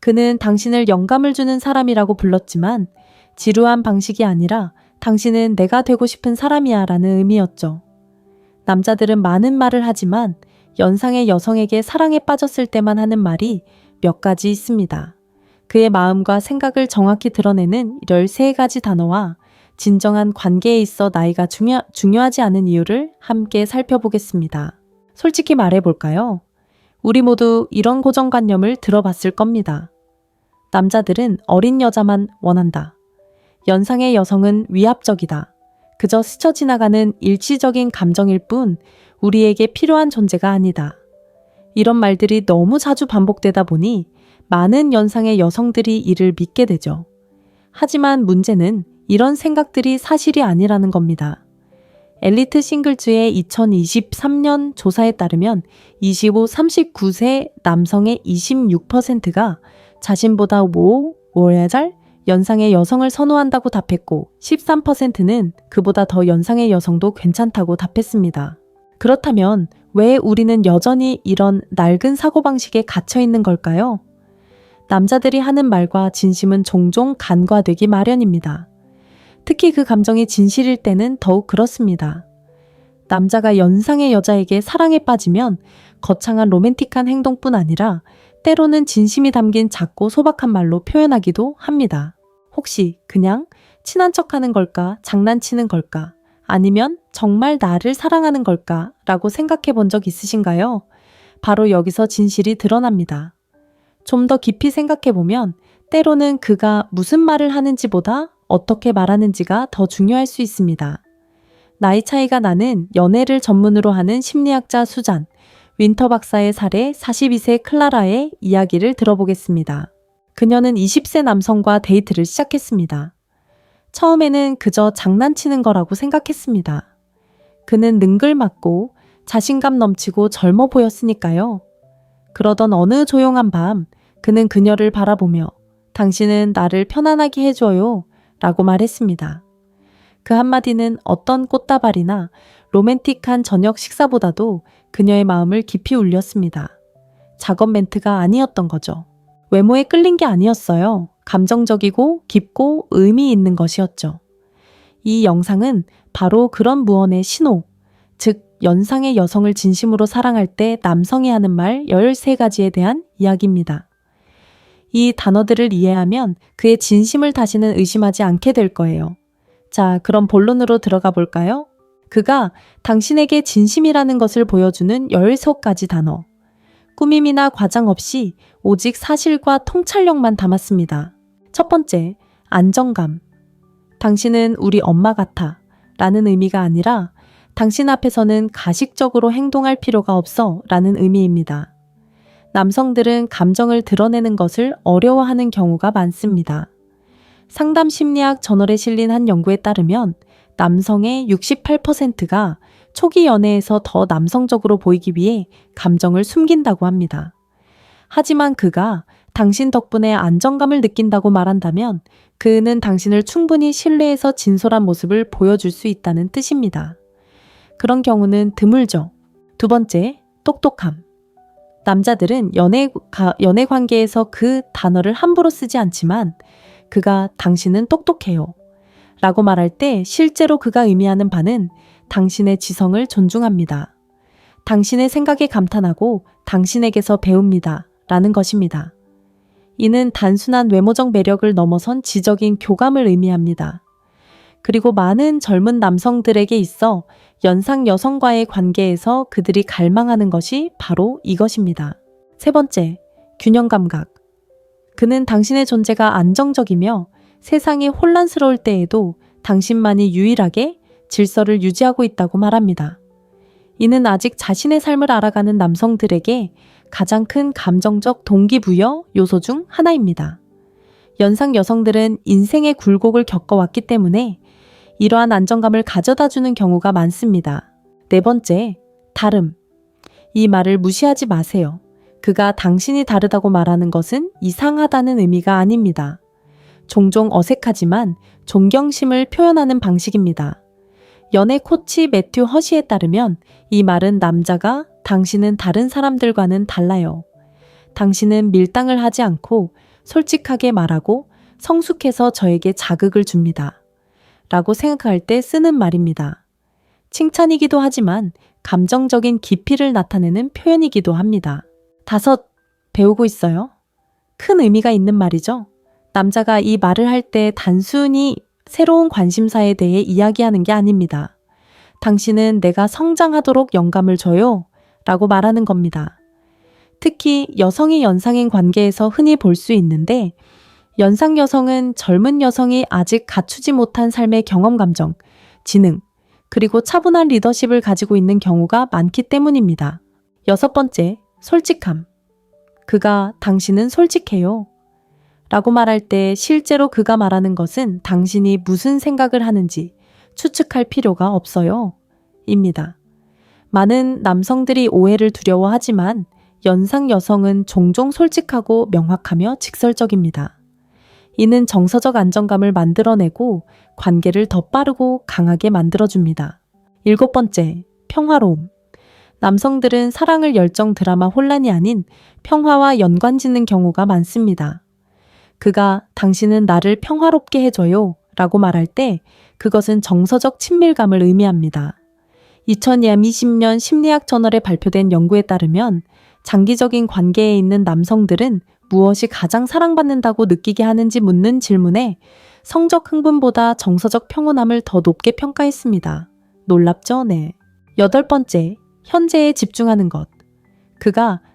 그는 당신을 영감을 주는 사람이라고 불렀지만 지루한 방식이 아니라 당신은 내가 되고 싶은 사람이야 라는 의미였죠. 남자들은 많은 말을 하지만 연상의 여성에게 사랑에 빠졌을 때만 하는 말이 몇 가지 있습니다. 그의 마음과 생각을 정확히 드러내는 13가지 단어와 진정한 관계에 있어 나이가 중요하지 않은 이유를 함께 살펴보겠습니다. 솔직히 말해볼까요? 우리 모두 이런 고정관념을 들어봤을 겁니다. 남자들은 어린 여자만 원한다. 연상의 여성은 위압적이다. 그저 스쳐 지나가는 일시적인 감정일 뿐 우리에게 필요한 존재가 아니다. 이런 말들이 너무 자주 반복되다 보니 많은 연상의 여성들이 이를 믿게 되죠. 하지만 문제는 이런 생각들이 사실이 아니라는 겁니다. 엘리트 싱글즈의 2023년 조사에 따르면 25-39세 남성의 26%가 자신보다 5살 연상의 여성을 선호한다고 답했고 13%는 그보다 더 연상의 여성도 괜찮다고 답했습니다. 그렇다면 왜 우리는 여전히 이런 낡은 사고방식에 갇혀 있는 걸까요? 남자들이 하는 말과 진심은 종종 간과되기 마련입니다. 특히 그 감정이 진실일 때는 더욱 그렇습니다. 남자가 연상의 여자에게 사랑에 빠지면 거창한 로맨틱한 행동뿐 아니라 때로는 진심이 담긴 작고 소박한 말로 표현하기도 합니다. 혹시 그냥 친한 척하는 걸까? 장난치는 걸까? 아니면 정말 나를 사랑하는 걸까? 라고 생각해 본 적 있으신가요? 바로 여기서 진실이 드러납니다. 좀 더 깊이 생각해 보면 때로는 그가 무슨 말을 하는지보다 어떻게 말하는지가 더 중요할 수 있습니다. 나이 차이가 나는 연애를 전문으로 하는 심리학자 수잔, 윈터 박사의 사례 42세 클라라의 이야기를 들어보겠습니다. 그녀는 20세 남성과 데이트를 시작했습니다. 처음에는 그저 장난치는 거라고 생각했습니다. 그는 능글맞고 자신감 넘치고 젊어 보였으니까요. 그러던 어느 조용한 밤, 그는 그녀를 바라보며 당신은 나를 편안하게 해줘요 라고 말했습니다. 그 한마디는 어떤 꽃다발이나 로맨틱한 저녁 식사보다도 그녀의 마음을 깊이 울렸습니다. 작업 멘트가 아니었던 거죠. 외모에 끌린 게 아니었어요. 감정적이고 깊고 의미 있는 것이었죠. 이 영상은 바로 그런 무언의 신호, 즉 연상의 여성을 진심으로 사랑할 때 남성이 하는 말 13가지에 대한 이야기입니다. 이 단어들을 이해하면 그의 진심을 다시는 의심하지 않게 될 거예요. 자, 그럼 본론으로 들어가 볼까요? 그가 당신에게 진심이라는 것을 보여주는 13가지 단어. 꾸밈이나 과장 없이 오직 사실과 통찰력만 담았습니다. 첫 번째, 안정감. 당신은 우리 엄마 같아 라는 의미가 아니라 당신 앞에서는 가식적으로 행동할 필요가 없어 라는 의미입니다. 남성들은 감정을 드러내는 것을 어려워하는 경우가 많습니다. 상담 심리학 저널에 실린 한 연구에 따르면 남성의 68%가 초기 연애에서 더 남성적으로 보이기 위해 감정을 숨긴다고 합니다. 하지만 그가 당신 덕분에 안정감을 느낀다고 말한다면 그는 당신을 충분히 신뢰해서 진솔한 모습을 보여줄 수 있다는 뜻입니다. 그런 경우는 드물죠. 두 번째, 똑똑함. 남자들은 연애 관계에서 그 단어를 함부로 쓰지 않지만 그가 당신은 똑똑해요 라고 말할 때 실제로 그가 의미하는 바는 당신의 지성을 존중합니다. 당신의 생각에 감탄하고 당신에게서 배웁니다 라는 것입니다. 이는 단순한 외모적 매력을 넘어선 지적인 교감을 의미합니다. 그리고 많은 젊은 남성들에게 있어 연상 여성과의 관계에서 그들이 갈망하는 것이 바로 이것입니다. 세 번째, 균형 감각. 그는 당신의 존재가 안정적이며 세상이 혼란스러울 때에도 당신만이 유일하게 질서를 유지하고 있다고 말합니다. 이는 아직 자신의 삶을 알아가는 남성들에게 가장 큰 감정적 동기부여 요소 중 하나입니다. 연상 여성들은 인생의 굴곡을 겪어왔기 때문에 이러한 안정감을 가져다주는 경우가 많습니다. 네 번째, 다름. 이 말을 무시하지 마세요. 그가 당신이 다르다고 말하는 것은 이상하다는 의미가 아닙니다. 종종 어색하지만 존경심을 표현하는 방식입니다. 연애 코치 매튜 허시에 따르면 이 말은 남자가 당신은 다른 사람들과는 달라요. 당신은 밀당을 하지 않고 솔직하게 말하고 성숙해서 저에게 자극을 줍니다. 라고 생각할 때 쓰는 말입니다. 칭찬이기도 하지만 감정적인 깊이를 나타내는 표현이기도 합니다. 5. 배우고 있어요? 큰 의미가 있는 말이죠. 남자가 이 말을 할 때 단순히 새로운 관심사에 대해 이야기하는 게 아닙니다. 당신은 내가 성장하도록 영감을 줘요. 라고 말하는 겁니다. 특히 여성이 연상인 관계에서 흔히 볼 수 있는데 연상 여성은 젊은 여성이 아직 갖추지 못한 삶의 경험 감정, 지능, 그리고 차분한 리더십을 가지고 있는 경우가 많기 때문입니다. 6번째, 솔직함. 당신은 솔직해요. 라고 말할 때 실제로 그가 말하는 것은 당신이 무슨 생각을 하는지 추측할 필요가 없어요. 입니다. 많은 남성들이 오해를 두려워하지만 연상 여성은 종종 솔직하고 명확하며 직설적입니다. 이는 정서적 안정감을 만들어내고 관계를 더 빠르고 강하게 만들어줍니다. 7번째, 평화로움. 남성들은 사랑을 열정 드라마 혼란이 아닌 평화와 연관짓는 경우가 많습니다. 당신은 나를 평화롭게 해줘요 라고 말할 때 그것은 정서적 친밀감을 의미합니다. 2020년 심리학 저널에 발표된 연구에 따르면 장기적인 관계에 있는 남성들은 무엇이 가장 사랑받는다고 느끼게 하는지 묻는 질문에 성적 흥분보다 정서적 평온함을 더 높게 평가했습니다. 놀랍죠? 네. 8번째, 현재에 집중하는 것.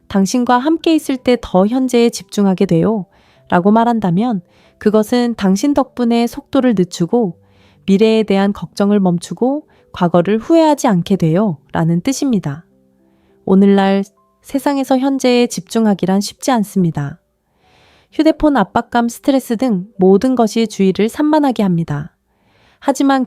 당신과 함께 있을 때 더 현재에 집중하게 돼요. 라고 말한다면 그것은 당신 덕분에 속도를 늦추고 미래에 대한 걱정을 멈추고 과거를 후회하지 않게 돼요. 라는 뜻입니다. 오늘날 세상에서 현재에 집중하기란 쉽지 않습니다. 휴대폰 압박감, 스트레스 등 모든 것이 주의를 산만하게 합니다. 하지만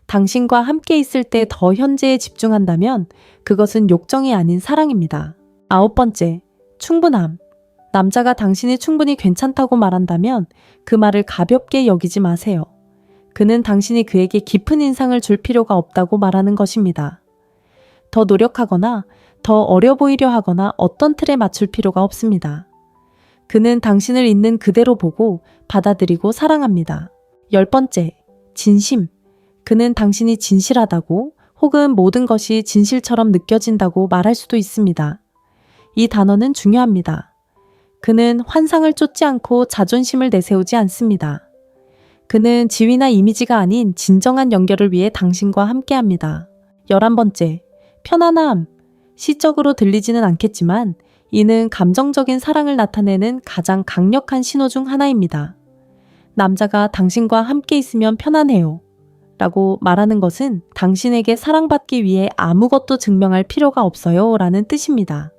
당신과 함께 있을 때 더 현재에 집중한다면 그것은 욕정이 아닌 사랑입니다. 9번째, 충분함. 남자가 당신이 충분히 괜찮다고 말한다면 그 말을 가볍게 여기지 마세요. 그는 당신이 그에게 깊은 인상을 줄 필요가 없다고 말하는 것입니다. 더 노력하거나 더 어려 보이려 하거나 어떤 틀에 맞출 필요가 없습니다. 그는 당신을 있는 그대로 보고 받아들이고 사랑합니다. 10번째, 진심. 그는 당신이 진실하다고 혹은 모든 것이 진실처럼 느껴진다고 말할 수도 있습니다. 이 단어는 중요합니다. 그는 환상을 쫓지 않고 자존심을 내세우지 않습니다. 그는 지위나 이미지가 아닌 진정한 연결을 위해 당신과 함께합니다. 11번째, 편안함. 시적으로 들리지는 않겠지만 이는 감정적인 사랑을 나타내는 가장 강력한 신호 중 하나입니다. 남자가 당신과 함께 있으면 편안해요. 라고 말하는 것은 당신에게 사랑받기 위해 아무것도 증명할 필요가 없어요. 라는 뜻입니다.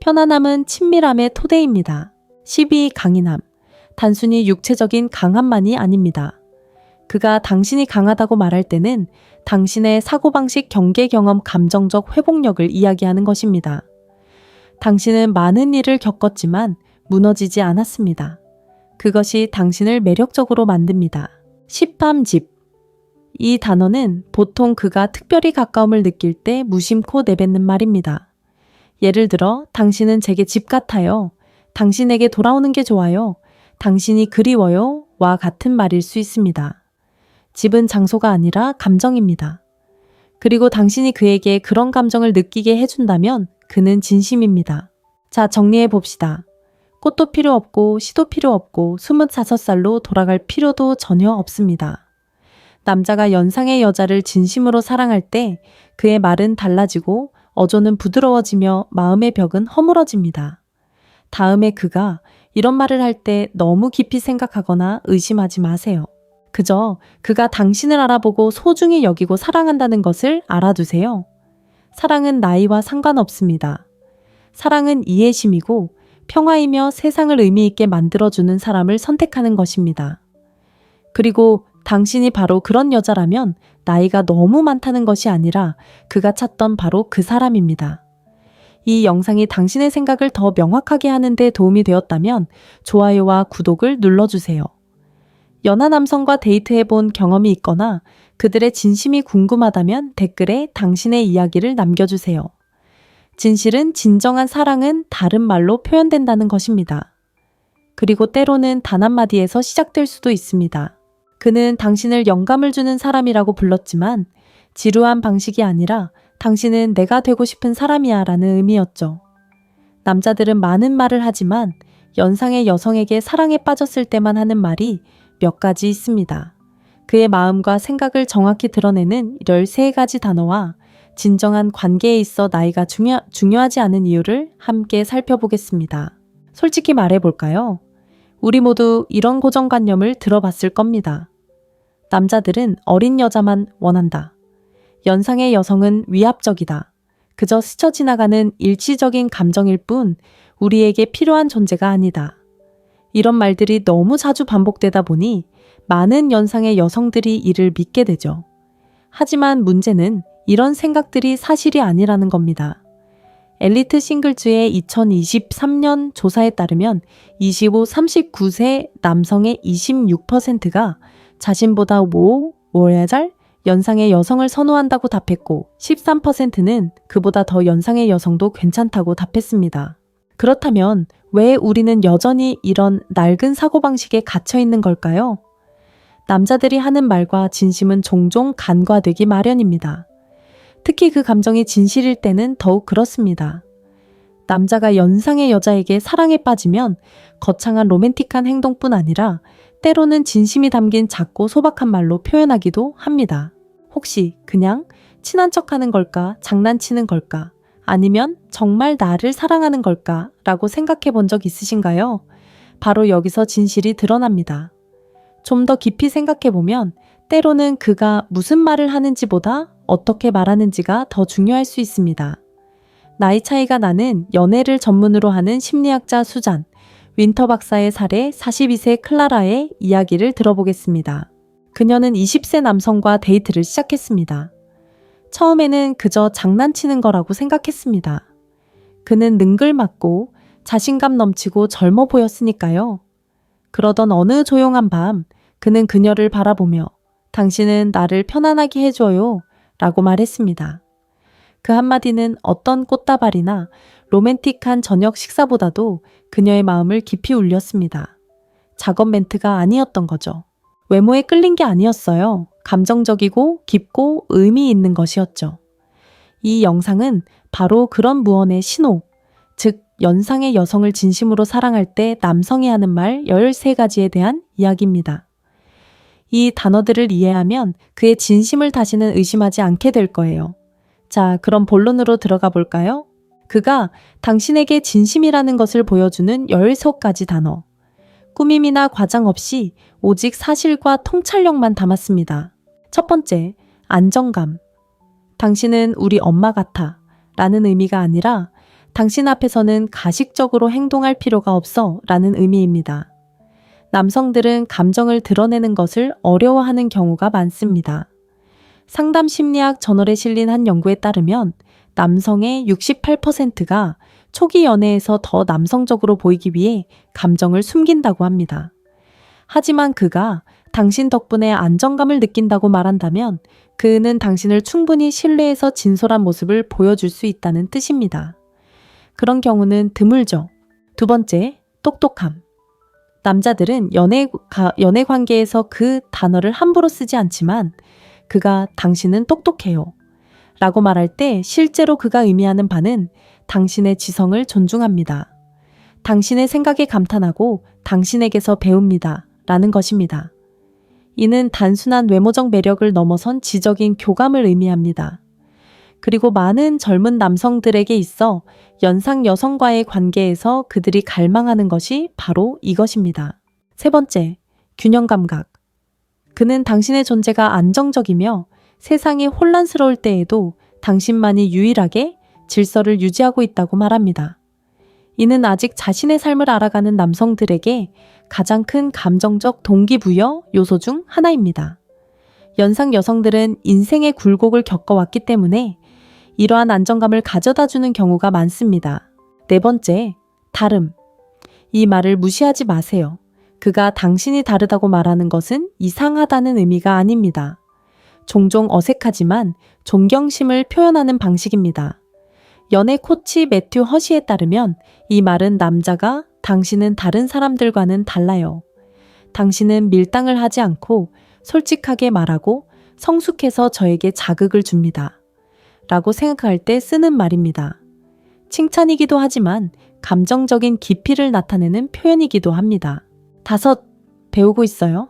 편안함은 친밀함의 토대입니다. 12. 강인함. 단순히 육체적인 강함만이 아닙니다. 당신이 강하다고 말할 때는 당신의 사고방식, 경계 경험, 감정적 회복력을 이야기하는 것입니다. 당신은 많은 일을 겪었지만 무너지지 않았습니다. 그것이 당신을 매력적으로 만듭니다. 십함집. 이 단어는 보통 특별히 가까움을 느낄 때 무심코 내뱉는 말입니다. 예를 들어, 당신은 제게 집 같아요. 당신에게 돌아오는 게 좋아요. 당신이 그리워요. 와 같은 말일 수 있습니다. 집은 장소가 아니라 감정입니다. 그리고 당신이 그에게 그런 감정을 느끼게 해준다면 그는 진심입니다. 자, 정리해 봅시다. 꽃도 필요 없고 시도 필요 없고 25살로 돌아갈 필요도 전혀 없습니다. 남자가 연상의 여자를 진심으로 사랑할 때 그의 말은 달라지고 어조는 부드러워지며 마음의 벽은 허물어집니다. 다음에 이런 말을 할 때 너무 깊이 생각하거나 의심하지 마세요. 그저 당신을 알아보고 소중히 여기고 사랑한다는 것을 알아두세요. 사랑은 나이와 상관없습니다. 사랑은 이해심이고 평화이며 세상을 의미 있게 만들어주는 사람을 선택하는 것입니다. 그리고 당신이 바로 그런 여자라면 나이가 너무 많다는 것이 아니라 그가 찾던 바로 그 사람입니다. 이 영상이 당신의 생각을 더 명확하게 하는 데 도움이 되었다면 좋아요와 구독을 눌러주세요. 연하 남성과 데이트해본 경험이 있거나 그들의 진심이 궁금하다면 댓글에 당신의 이야기를 남겨주세요. 진실은 진정한 사랑은 다른 말로 표현된다는 것입니다. 그리고 때로는 단 한마디에서 시작될 수도 있습니다. 그는 당신을 영감을 주는 사람이라고 불렀지만 지루한 방식이 아니라 당신은 내가 되고 싶은 사람이야 라는 의미였죠. 남자들은 많은 말을 하지만 연상의 여성에게 사랑에 빠졌을 때만 하는 말이 몇 가지 있습니다. 그의 마음과 생각을 정확히 드러내는 13가지 단어와 진정한 관계에 있어 나이가 중요하지 않은 이유를 함께 살펴보겠습니다. 솔직히 말해볼까요? 우리 모두 이런 고정관념을 들어봤을 겁니다. 남자들은 어린 여자만 원한다. 연상의 여성은 위압적이다. 그저 스쳐 지나가는 일시적인 감정일 뿐 우리에게 필요한 존재가 아니다. 이런 말들이 너무 자주 반복되다 보니 많은 연상의 여성들이 이를 믿게 되죠. 하지만 문제는 이런 생각들이 사실이 아니라는 겁니다. 엘리트 싱글즈의 2023년 조사에 따르면 25-39세 남성의 26%가 자신보다 5살 연상의 여성을 선호한다고 답했고 13%는 그보다 더 연상의 여성도 괜찮다고 답했습니다. 그렇다면 왜 우리는 여전히 이런 낡은 사고방식에 갇혀 있는 걸까요? 남자들이 하는 말과 진심은 종종 간과되기 마련입니다. 특히 그 감정이 진실일 때는 더욱 그렇습니다. 남자가 연상의 여자에게 사랑에 빠지면 거창한 로맨틱한 행동뿐 아니라 때로는 진심이 담긴 작고 소박한 말로 표현하기도 합니다. 혹시 그냥 친한 척하는 걸까? 장난치는 걸까? 아니면 정말 나를 사랑하는 걸까? 라고 생각해 본 적 있으신가요? 바로 여기서 진실이 드러납니다. 좀 더 깊이 생각해 보면 때로는 그가 무슨 말을 하는지보다 어떻게 말하는지가 더 중요할 수 있습니다. 나이 차이가 나는 연애를 전문으로 하는 심리학자 수잔, 윈터 박사의 사례 42세 클라라의 이야기를 들어보겠습니다. 그녀는 20세 남성과 데이트를 시작했습니다. 처음에는 그저 장난치는 거라고 생각했습니다. 그는 능글맞고 자신감 넘치고 젊어 보였으니까요. 그러던 어느 조용한 밤, 그는 그녀를 바라보며 당신은 나를 편안하게 해줘요 라고 말했습니다. 그 한마디는 어떤 꽃다발이나 로맨틱한 저녁 식사보다도 그녀의 마음을 깊이 울렸습니다. 작업 멘트가 아니었던 거죠. 외모에 끌린 게 아니었어요. 감정적이고 깊고 의미 있는 것이었죠. 이 영상은 바로 그런 무언의 신호, 즉 연상의 여성을 진심으로 사랑할 때 남성이 하는 말 13가지에 대한 이야기입니다. 이 단어들을 이해하면 그의 진심을 다시는 의심하지 않게 될 거예요. 자, 그럼 본론으로 들어가 볼까요? 그가 당신에게 진심이라는 것을 보여주는 13가지 단어. 꾸밈이나 과장 없이 오직 사실과 통찰력만 담았습니다. 첫 번째, 안정감. 당신은 우리 엄마 같아 라는 의미가 아니라 당신 앞에서는 가식적으로 행동할 필요가 없어 라는 의미입니다. 남성들은 감정을 드러내는 것을 어려워하는 경우가 많습니다. 상담 심리학 저널에 실린 한 연구에 따르면 남성의 68%가 초기 연애에서 더 남성적으로 보이기 위해 감정을 숨긴다고 합니다. 하지만 그가 당신 덕분에 안정감을 느낀다고 말한다면 그는 당신을 충분히 신뢰해서 진솔한 모습을 보여줄 수 있다는 뜻입니다. 그런 경우는 드물죠. 두 번째, 똑똑함. 남자들은 연애 관계에서 그 단어를 함부로 쓰지 않지만 그가 당신은 똑똑해요 라고 말할 때 실제로 그가 의미하는 바는 당신의 지성을 존중합니다. 당신의 생각에 감탄하고 당신에게서 배웁니다 라는 것입니다. 이는 단순한 외모적 매력을 넘어선 지적인 교감을 의미합니다. 그리고 많은 젊은 남성들에게 있어 연상 여성과의 관계에서 그들이 갈망하는 것이 바로 이것입니다. 세 번째, 균형 감각. 그는 당신의 존재가 안정적이며 세상이 혼란스러울 때에도 당신만이 유일하게 질서를 유지하고 있다고 말합니다. 이는 아직 자신의 삶을 알아가는 남성들에게 가장 큰 감정적 동기부여 요소 중 하나입니다. 연상 여성들은 인생의 굴곡을 겪어왔기 때문에 이러한 안정감을 가져다주는 경우가 많습니다. 네 번째, 다름. 이 말을 무시하지 마세요. 그가 당신이 다르다고 말하는 것은 이상하다는 의미가 아닙니다. 종종 어색하지만 존경심을 표현하는 방식입니다. 연애 코치 매튜 허시에 따르면 이 말은 남자가 당신은 다른 사람들과는 달라요. 당신은 밀당을 하지 않고 솔직하게 말하고 성숙해서 저에게 자극을 줍니다. 라고 생각할 때 쓰는 말입니다. 칭찬이기도 하지만 감정적인 깊이를 나타내는 표현이기도 합니다. 5. 배우고 있어요?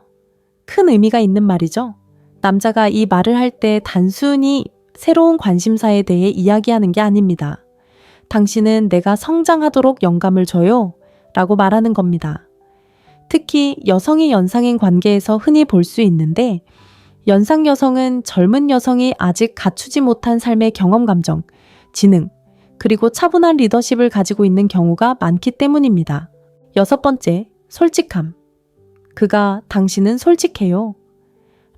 큰 의미가 있는 말이죠. 남자가 이 말을 할 때 단순히 새로운 관심사에 대해 이야기하는 게 아닙니다. 당신은 내가 성장하도록 영감을 줘요 라고 말하는 겁니다. 특히 여성이 연상인 관계에서 흔히 볼 수 있는데 연상 여성은 젊은 여성이 아직 갖추지 못한 삶의 경험 감정, 지능, 그리고 차분한 리더십을 가지고 있는 경우가 많기 때문입니다. 6번째, 솔직함. 그가 당신은 솔직해요.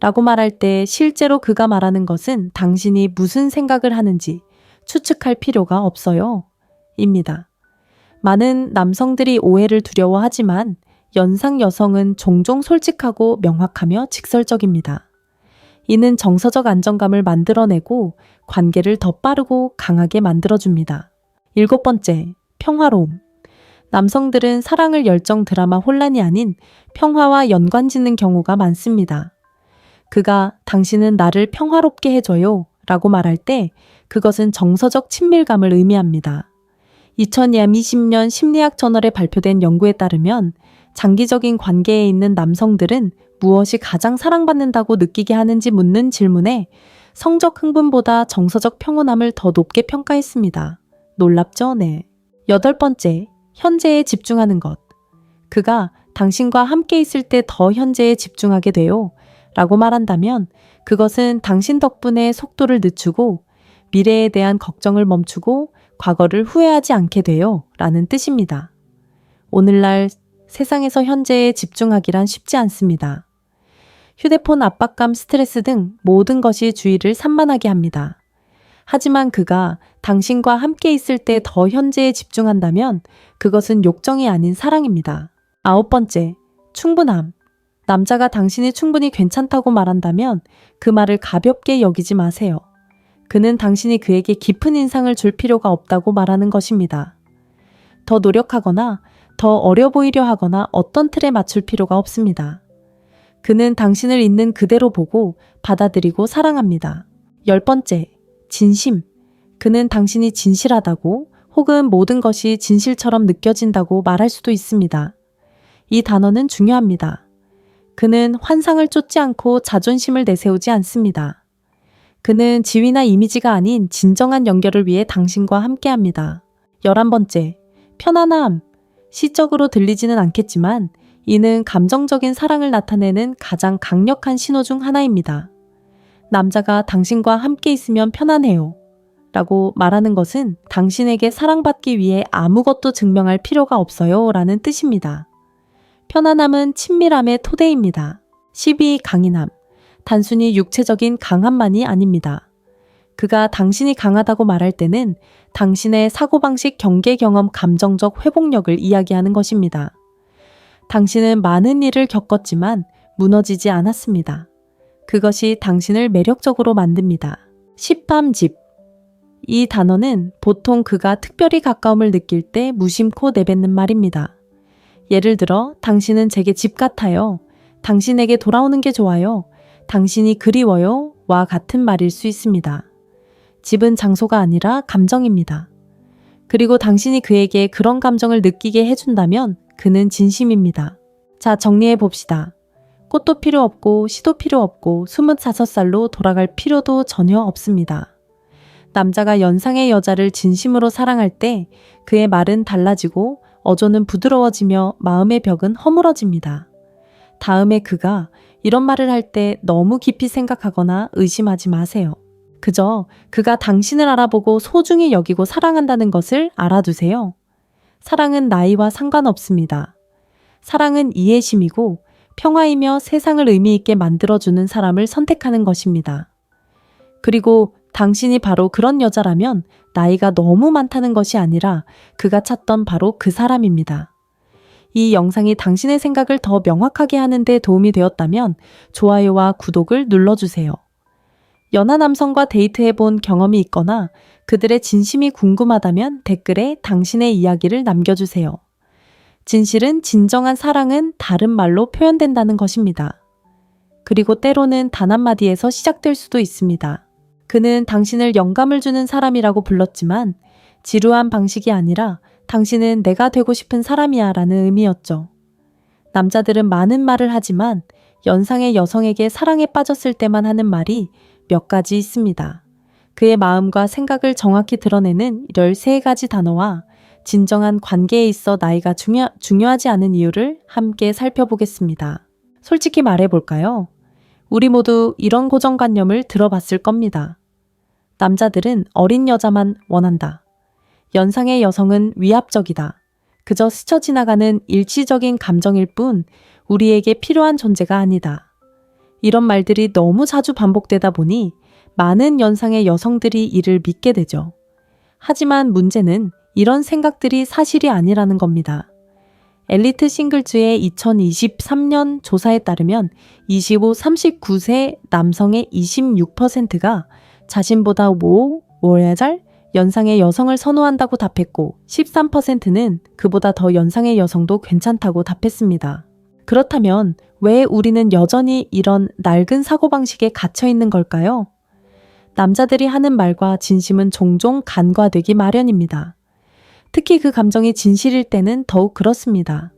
라고 말할 때 실제로 그가 말하는 것은 당신이 무슨 생각을 하는지 추측할 필요가 없어요. 입니다. 많은 남성들이 오해를 두려워하지만 연상 여성은 종종 솔직하고 명확하며 직설적입니다. 이는 정서적 안정감을 만들어내고 관계를 더 빠르고 강하게 만들어줍니다. 7번째, 평화로움. 남성들은 사랑을 열정 드라마 혼란이 아닌 평화와 연관짓는 경우가 많습니다. 그가 당신은 나를 평화롭게 해줘요 라고 말할 때 그것은 정서적 친밀감을 의미합니다. 2020년 심리학 저널에 발표된 연구에 따르면 장기적인 관계에 있는 남성들은 무엇이 가장 사랑받는다고 느끼게 하는지 묻는 질문에 성적 흥분보다 정서적 평온함을 더 높게 평가했습니다. 놀랍죠? 네. 8번째, 현재에 집중하는 것. 그가 당신과 함께 있을 때 더 현재에 집중하게 돼요 라고 말한다면 그것은 당신 덕분에 속도를 늦추고 미래에 대한 걱정을 멈추고 과거를 후회하지 않게 돼요 라는 뜻입니다. 오늘날 세상에서 현재에 집중하기란 쉽지 않습니다. 휴대폰 압박감, 스트레스 등 모든 것이 주의를 산만하게 합니다. 하지만 그가 당신과 함께 있을 때 더 현재에 집중한다면 그것은 욕정이 아닌 사랑입니다. 9번째, 충분함. 남자가 당신이 충분히 괜찮다고 말한다면 그 말을 가볍게 여기지 마세요. 그는 당신이 그에게 깊은 인상을 줄 필요가 없다고 말하는 것입니다. 더 노력하거나 더 어려 보이려 하거나 어떤 틀에 맞출 필요가 없습니다. 그는 당신을 있는 그대로 보고 받아들이고 사랑합니다. 10번째, 진심. 그는 당신이 진실하다고 혹은 모든 것이 진실처럼 느껴진다고 말할 수도 있습니다. 이 단어는 중요합니다. 그는 환상을 쫓지 않고 자존심을 내세우지 않습니다. 그는 지위나 이미지가 아닌 진정한 연결을 위해 당신과 함께합니다. 11번째, 편안함. 시적으로 들리지는 않겠지만 이는 감정적인 사랑을 나타내는 가장 강력한 신호 중 하나입니다. 남자가 당신과 함께 있으면 편안해요 라고 말하는 것은 당신에게 사랑받기 위해 아무것도 증명할 필요가 없어요 라는 뜻입니다. 편안함은 친밀함의 토대입니다. 12. 강인함. 단순히 육체적인 강함만이 아닙니다. 그가 당신이 강하다고 말할 때는 당신의 사고방식, 경계 경험, 감정적 회복력을 이야기하는 것입니다. 당신은 많은 일을 겪었지만 무너지지 않았습니다. 그것이 당신을 매력적으로 만듭니다. 십함집. 이 단어는 보통 그가 특별히 가까움을 느낄 때 무심코 내뱉는 말입니다. 예를 들어 당신은 제게 집 같아요. 당신에게 돌아오는 게 좋아요. 당신이 그리워요. 와 같은 말일 수 있습니다. 집은 장소가 아니라 감정입니다. 그리고 당신이 그에게 그런 감정을 느끼게 해준다면 그는 진심입니다. 자, 정리해 봅시다. 꽃도 필요 없고 시도 필요 없고 25살로 돌아갈 필요도 전혀 없습니다. 남자가 연상의 여자를 진심으로 사랑할 때 그의 말은 달라지고 어조는 부드러워지며 마음의 벽은 허물어집니다. 다음에 그가 이런 말을 할 때 너무 깊이 생각하거나 의심하지 마세요. 그저 그가 당신을 알아보고 소중히 여기고 사랑한다는 것을 알아두세요. 사랑은 나이와 상관없습니다. 사랑은 이해심이고 평화이며 세상을 의미 있게 만들어주는 사람을 선택하는 것입니다. 그리고 당신이 바로 그런 여자라면 나이가 너무 많다는 것이 아니라 그가 찾던 바로 그 사람입니다. 이 영상이 당신의 생각을 더 명확하게 하는 데 도움이 되었다면 좋아요와 구독을 눌러주세요. 연하 남성과 데이트해본 경험이 있거나 그들의 진심이 궁금하다면 댓글에 당신의 이야기를 남겨주세요. 진실은 진정한 사랑은 다른 말로 표현된다는 것입니다. 그리고 때로는 단 한마디에서 시작될 수도 있습니다. 그는 당신을 영감을 주는 사람이라고 불렀지만 지루한 방식이 아니라 당신은 내가 되고 싶은 사람이야 라는 의미였죠. 남자들은 많은 말을 하지만 연상의 여성에게 사랑에 빠졌을 때만 하는 말이 몇 가지 있습니다. 그의 마음과 생각을 정확히 드러내는 13가지 단어와 진정한 관계에 있어 나이가 중요하지 않은 이유를 함께 살펴보겠습니다. 솔직히 말해볼까요? 우리 모두 이런 고정관념을 들어봤을 겁니다. 남자들은 어린 여자만 원한다. 연상의 여성은 위압적이다. 그저 스쳐 지나가는 일시적인 감정일 뿐 우리에게 필요한 존재가 아니다. 이런 말들이 너무 자주 반복되다 보니 많은 연상의 여성들이 이를 믿게 되죠. 하지만 문제는 이런 생각들이 사실이 아니라는 겁니다. 엘리트 싱글즈의 2023년 조사에 따르면 25-39세 남성의 26%가 자신보다 5살 연상의 여성을 선호한다고 답했고 13%는 그보다 더 연상의 여성도 괜찮다고 답했습니다. 그렇다면 왜 우리는 여전히 이런 낡은 사고방식에 갇혀 있는 걸까요? 남자들이 하는 말과 진심은 종종 간과되기 마련입니다. 특히 그 감정이 진실일 때는 더욱 그렇습니다.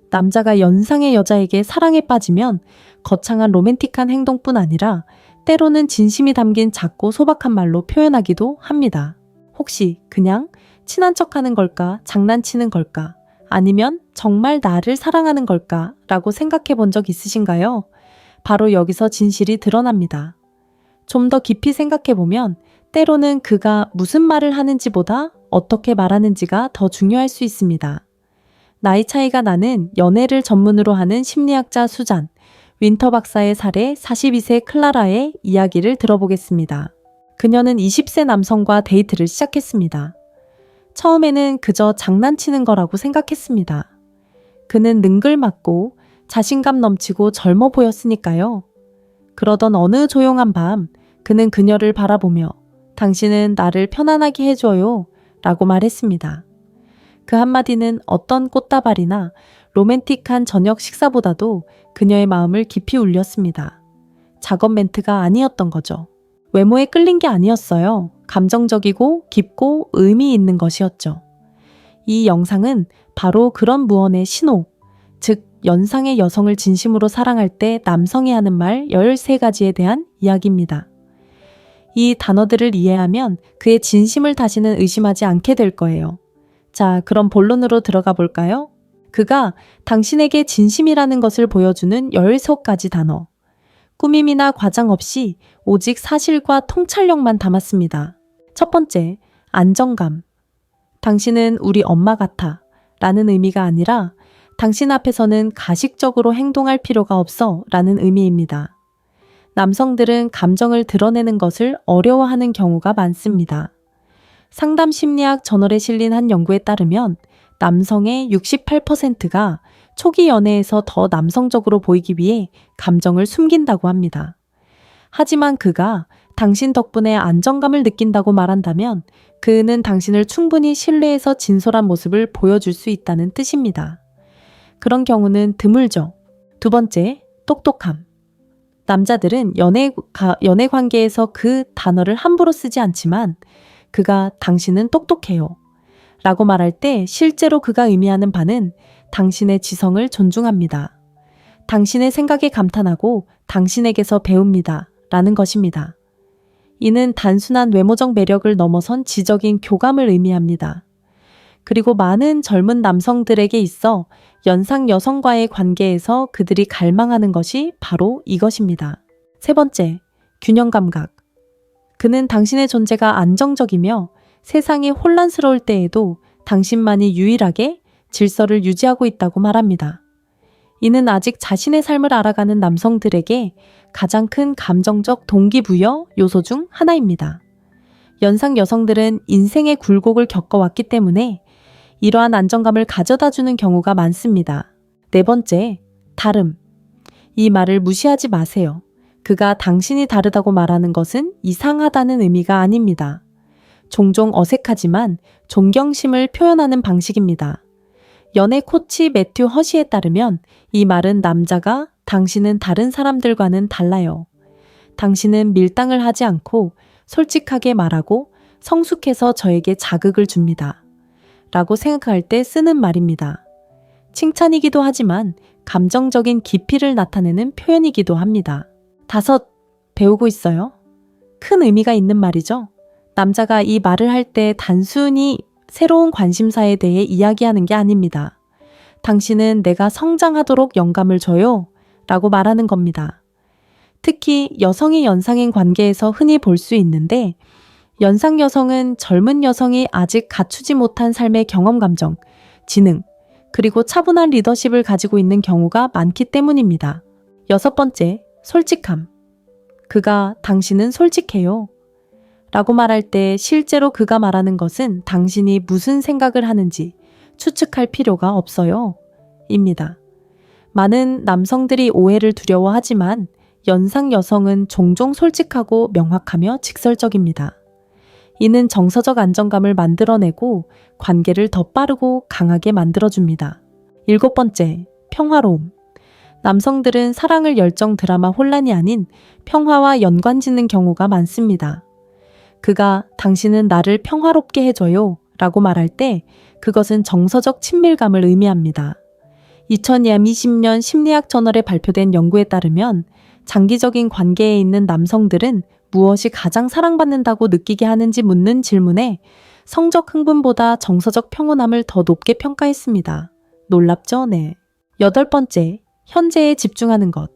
남자가 연상의 여자에게 사랑에 빠지면 거창한 로맨틱한 행동뿐 아니라 때로는 진심이 담긴 작고 소박한 말로 표현하기도 합니다. 혹시 그냥 친한 척하는 걸까? 장난치는 걸까? 아니면 정말 나를 사랑하는 걸까? 라고 생각해 본 적 있으신가요? 바로 여기서 진실이 드러납니다. 좀 더 깊이 생각해 보면 때로는 그가 무슨 말을 하는지보다 어떻게 말하는지가 더 중요할 수 있습니다. 나이 차이가 나는 연애를 전문으로 하는 심리학자 수잔, 윈터 박사의 사례 42세 클라라의 이야기를 들어보겠습니다. 그녀는 20세 남성과 데이트를 시작했습니다. 처음에는 그저 장난치는 거라고 생각했습니다. 그는 능글맞고 자신감 넘치고 젊어 보였으니까요. 그러던 어느 조용한 밤, 그는 그녀를 바라보며 당신은 나를 편안하게 해줘요 라고 말했습니다. 그 한마디는 어떤 꽃다발이나 로맨틱한 저녁 식사보다도 그녀의 마음을 깊이 울렸습니다. 작업 멘트가 아니었던 거죠. 외모에 끌린 게 아니었어요. 감정적이고 깊고 의미 있는 것이었죠. 이 영상은 바로 그런 무언의 신호, 즉 연상의 여성을 진심으로 사랑할 때 남성이 하는 말 13가지에 대한 이야기입니다. 이 단어들을 이해하면 그의 진심을 다시는 의심하지 않게 될 거예요. 자, 그럼 본론으로 들어가 볼까요? 그가 당신에게 진심이라는 것을 보여주는 13가지 단어. 꾸밈이나 과장 없이 오직 사실과 통찰력만 담았습니다. 첫 번째, 안정감. 당신은 우리 엄마 같아 라는 의미가 아니라 당신 앞에서는 가식적으로 행동할 필요가 없어 라는 의미입니다. 남성들은 감정을 드러내는 것을 어려워하는 경우가 많습니다. 상담 심리학 저널에 실린 한 연구에 따르면 남성의 68%가 초기 연애에서 더 남성적으로 보이기 위해 감정을 숨긴다고 합니다. 하지만 그가 당신 덕분에 안정감을 느낀다고 말한다면 그는 당신을 충분히 신뢰해서 진솔한 모습을 보여줄 수 있다는 뜻입니다. 그런 경우는 드물죠. 두 번째, 똑똑함. 남자들은 연애 관계에서 그 단어를 함부로 쓰지 않지만 그가 당신은 똑똑해요 라고 말할 때 실제로 그가 의미하는 바는 당신의 지성을 존중합니다. 당신의 생각에 감탄하고 당신에게서 배웁니다 라는 것입니다. 이는 단순한 외모적 매력을 넘어선 지적인 교감을 의미합니다. 그리고 많은 젊은 남성들에게 있어 연상 여성과의 관계에서 그들이 갈망하는 것이 바로 이것입니다. 세 번째, 균형 감각. 그는 당신의 존재가 안정적이며 세상이 혼란스러울 때에도 당신만이 유일하게 질서를 유지하고 있다고 말합니다. 이는 아직 자신의 삶을 알아가는 남성들에게 가장 큰 감정적 동기부여 요소 중 하나입니다. 연상 여성들은 인생의 굴곡을 겪어왔기 때문에 이러한 안정감을 가져다주는 경우가 많습니다. 네 번째, 다름. 이 말을 무시하지 마세요. 그가 당신이 다르다고 말하는 것은 이상하다는 의미가 아닙니다. 종종 어색하지만 존경심을 표현하는 방식입니다. 연애 코치 매튜 허시에 따르면 이 말은 남자가 당신은 다른 사람들과는 달라요. 당신은 밀당을 하지 않고 솔직하게 말하고 성숙해서 저에게 자극을 줍니다. 라고 생각할 때 쓰는 말입니다. 칭찬이기도 하지만 감정적인 깊이를 나타내는 표현이기도 합니다. 5. 배우고 있어요? 큰 의미가 있는 말이죠. 남자가 이 말을 할 때 단순히 새로운 관심사에 대해 이야기하는 게 아닙니다. 당신은 내가 성장하도록 영감을 줘요 라고 말하는 겁니다. 특히 여성이 연상인 관계에서 흔히 볼 수 있는데 연상 여성은 젊은 여성이 아직 갖추지 못한 삶의 경험 감정, 지능, 그리고 차분한 리더십을 가지고 있는 경우가 많기 때문입니다. 6. 솔직함. 그가 당신은 솔직해요 라고 말할 때 실제로 그가 말하는 것은 당신이 무슨 생각을 하는지 추측할 필요가 없어요 입니다. 많은 남성들이 오해를 두려워하지만 연상 여성은 종종 솔직하고 명확하며 직설적입니다. 이는 정서적 안정감을 만들어내고 관계를 더 빠르고 강하게 만들어줍니다. 7. 평화로움. 남성들은 사랑을 열정 드라마 혼란이 아닌 평화와 연관짓는 경우가 많습니다. 그가 당신은 나를 평화롭게 해줘요 라고 말할 때 그것은 정서적 친밀감을 의미합니다. 2020년 심리학 저널에 발표된 연구에 따르면 장기적인 관계에 있는 남성들은 무엇이 가장 사랑받는다고 느끼게 하는지 묻는 질문에 성적 흥분보다 정서적 평온함을 더 높게 평가했습니다. 놀랍죠? 네. 8. 현재에 집중하는 것.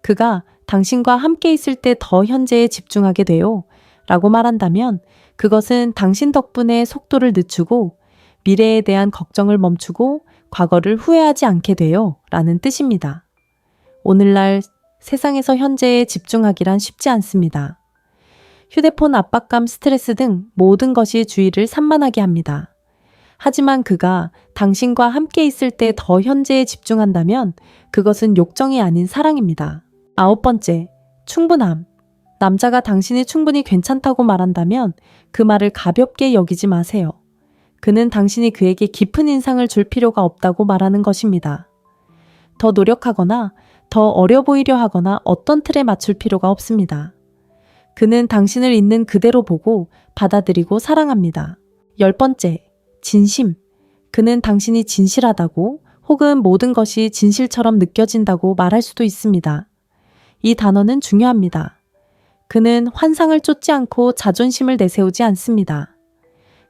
그가 당신과 함께 있을 때 더 현재에 집중하게 돼요 라고 말한다면 그것은 당신 덕분에 속도를 늦추고 미래에 대한 걱정을 멈추고 과거를 후회하지 않게 돼요 라는 뜻입니다. 오늘날 세상에서 현재에 집중하기란 쉽지 않습니다. 휴대폰 압박감, 스트레스 등 모든 것이 주의를 산만하게 합니다. 하지만 그가 당신과 함께 있을 때 더 현재에 집중한다면 그것은 욕정이 아닌 사랑입니다. 9. 충분함. 남자가 당신이 충분히 괜찮다고 말한다면 그 말을 가볍게 여기지 마세요. 그는 당신이 그에게 깊은 인상을 줄 필요가 없다고 말하는 것입니다. 더 노력하거나 더 어려 보이려 하거나 어떤 틀에 맞출 필요가 없습니다. 그는 당신을 있는 그대로 보고 받아들이고 사랑합니다. 10. 진심. 그는 당신이 진실하다고 혹은 모든 것이 진실처럼 느껴진다고 말할 수도 있습니다. 이 단어는 중요합니다. 그는 환상을 쫓지 않고 자존심을 내세우지 않습니다.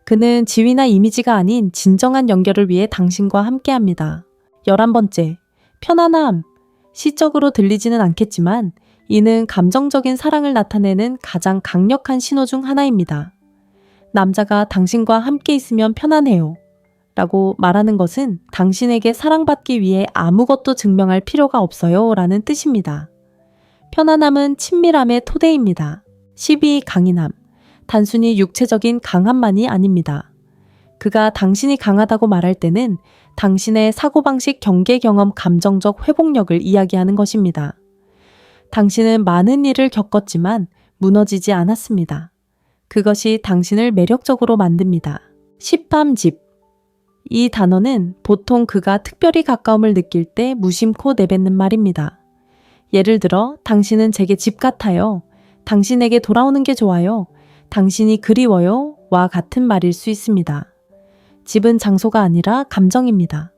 그는 지위나 이미지가 아닌 진정한 연결을 위해 당신과 함께합니다. 11. 편안함. 시적으로 들리지는 않겠지만 이는 감정적인 사랑을 나타내는 가장 강력한 신호 중 하나입니다. 남자가 당신과 함께 있으면 편안해요 라고 말하는 것은 당신에게 사랑받기 위해 아무것도 증명할 필요가 없어요 라는 뜻입니다. 편안함은 친밀함의 토대입니다. 12. 강인함. 단순히 육체적인 강함만이 아닙니다. 그가 당신이 강하다고 말할 때는 당신의 사고방식, 경계 경험, 감정적 회복력을 이야기하는 것입니다. 당신은 많은 일을 겪었지만 무너지지 않았습니다. 그것이 당신을 매력적으로 만듭니다. 시팜집. 이 단어는 보통 그가 특별히 가까움을 느낄 때 무심코 내뱉는 말입니다. 예를 들어 당신은 제게 집 같아요. 당신에게 돌아오는 게 좋아요. 당신이 그리워요. 와 같은 말일 수 있습니다. 집은 장소가 아니라 감정입니다.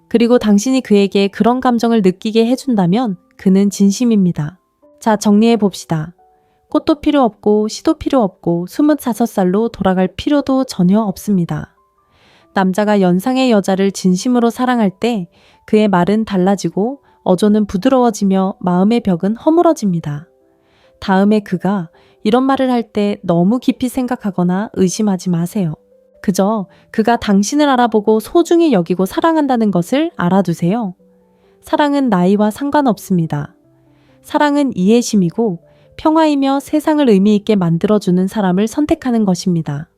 그리고 당신이 그에게 그런 감정을 느끼게 해준다면 그는 진심입니다. 자, 정리해 봅시다. 꽃도 필요 없고 시도 필요 없고 25살로 돌아갈 필요도 전혀 없습니다. 남자가 연상의 여자를 진심으로 사랑할 때 그의 말은 달라지고 어조는 부드러워지며 마음의 벽은 허물어집니다. 다음에 그가 이런 말을 할 때 너무 깊이 생각하거나 의심하지 마세요. 그저 그가 당신을 알아보고 소중히 여기고 사랑한다는 것을 알아두세요. 사랑은 나이와 상관없습니다. 사랑은 이해심이고 평화이며 세상을 의미 있게 만들어주는 사람을 선택하는 것입니다.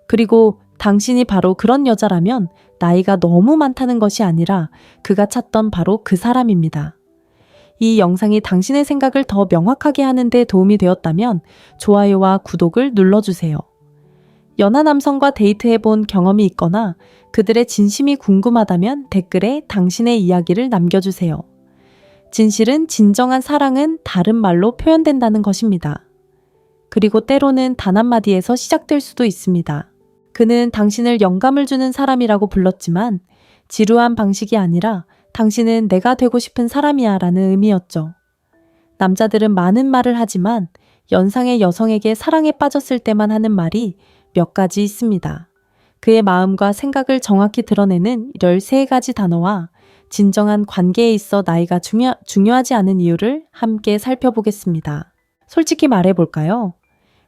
그리고 당신이 바로 그런 여자라면 나이가 너무 많다는 것이 아니라 그가 찾던 바로 그 사람입니다. 이 영상이 당신의 생각을 더 명확하게 하는 데 도움이 되었다면 좋아요와 구독을 눌러주세요. 연하 남성과 데이트해본 경험이 있거나 그들의 진심이 궁금하다면 댓글에 당신의 이야기를 남겨주세요. 진실은 진정한 사랑은 다른 말로 표현된다는 것입니다. 그리고 때로는 단 한마디에서 시작될 수도 있습니다. 그는 당신을 영감을 주는 사람이라고 불렀지만 지루한 방식이 아니라 당신은 내가 되고 싶은 사람이야 라는 의미였죠. 남자들은 많은 말을 하지만 연상의 여성에게 사랑에 빠졌을 때만 하는 말이 몇 가지 있습니다. 그의 마음과 생각을 정확히 드러내는 13가지 단어와 진정한 관계에 있어 나이가 중요하지 않은 이유를 함께 살펴보겠습니다. 솔직히 말해볼까요?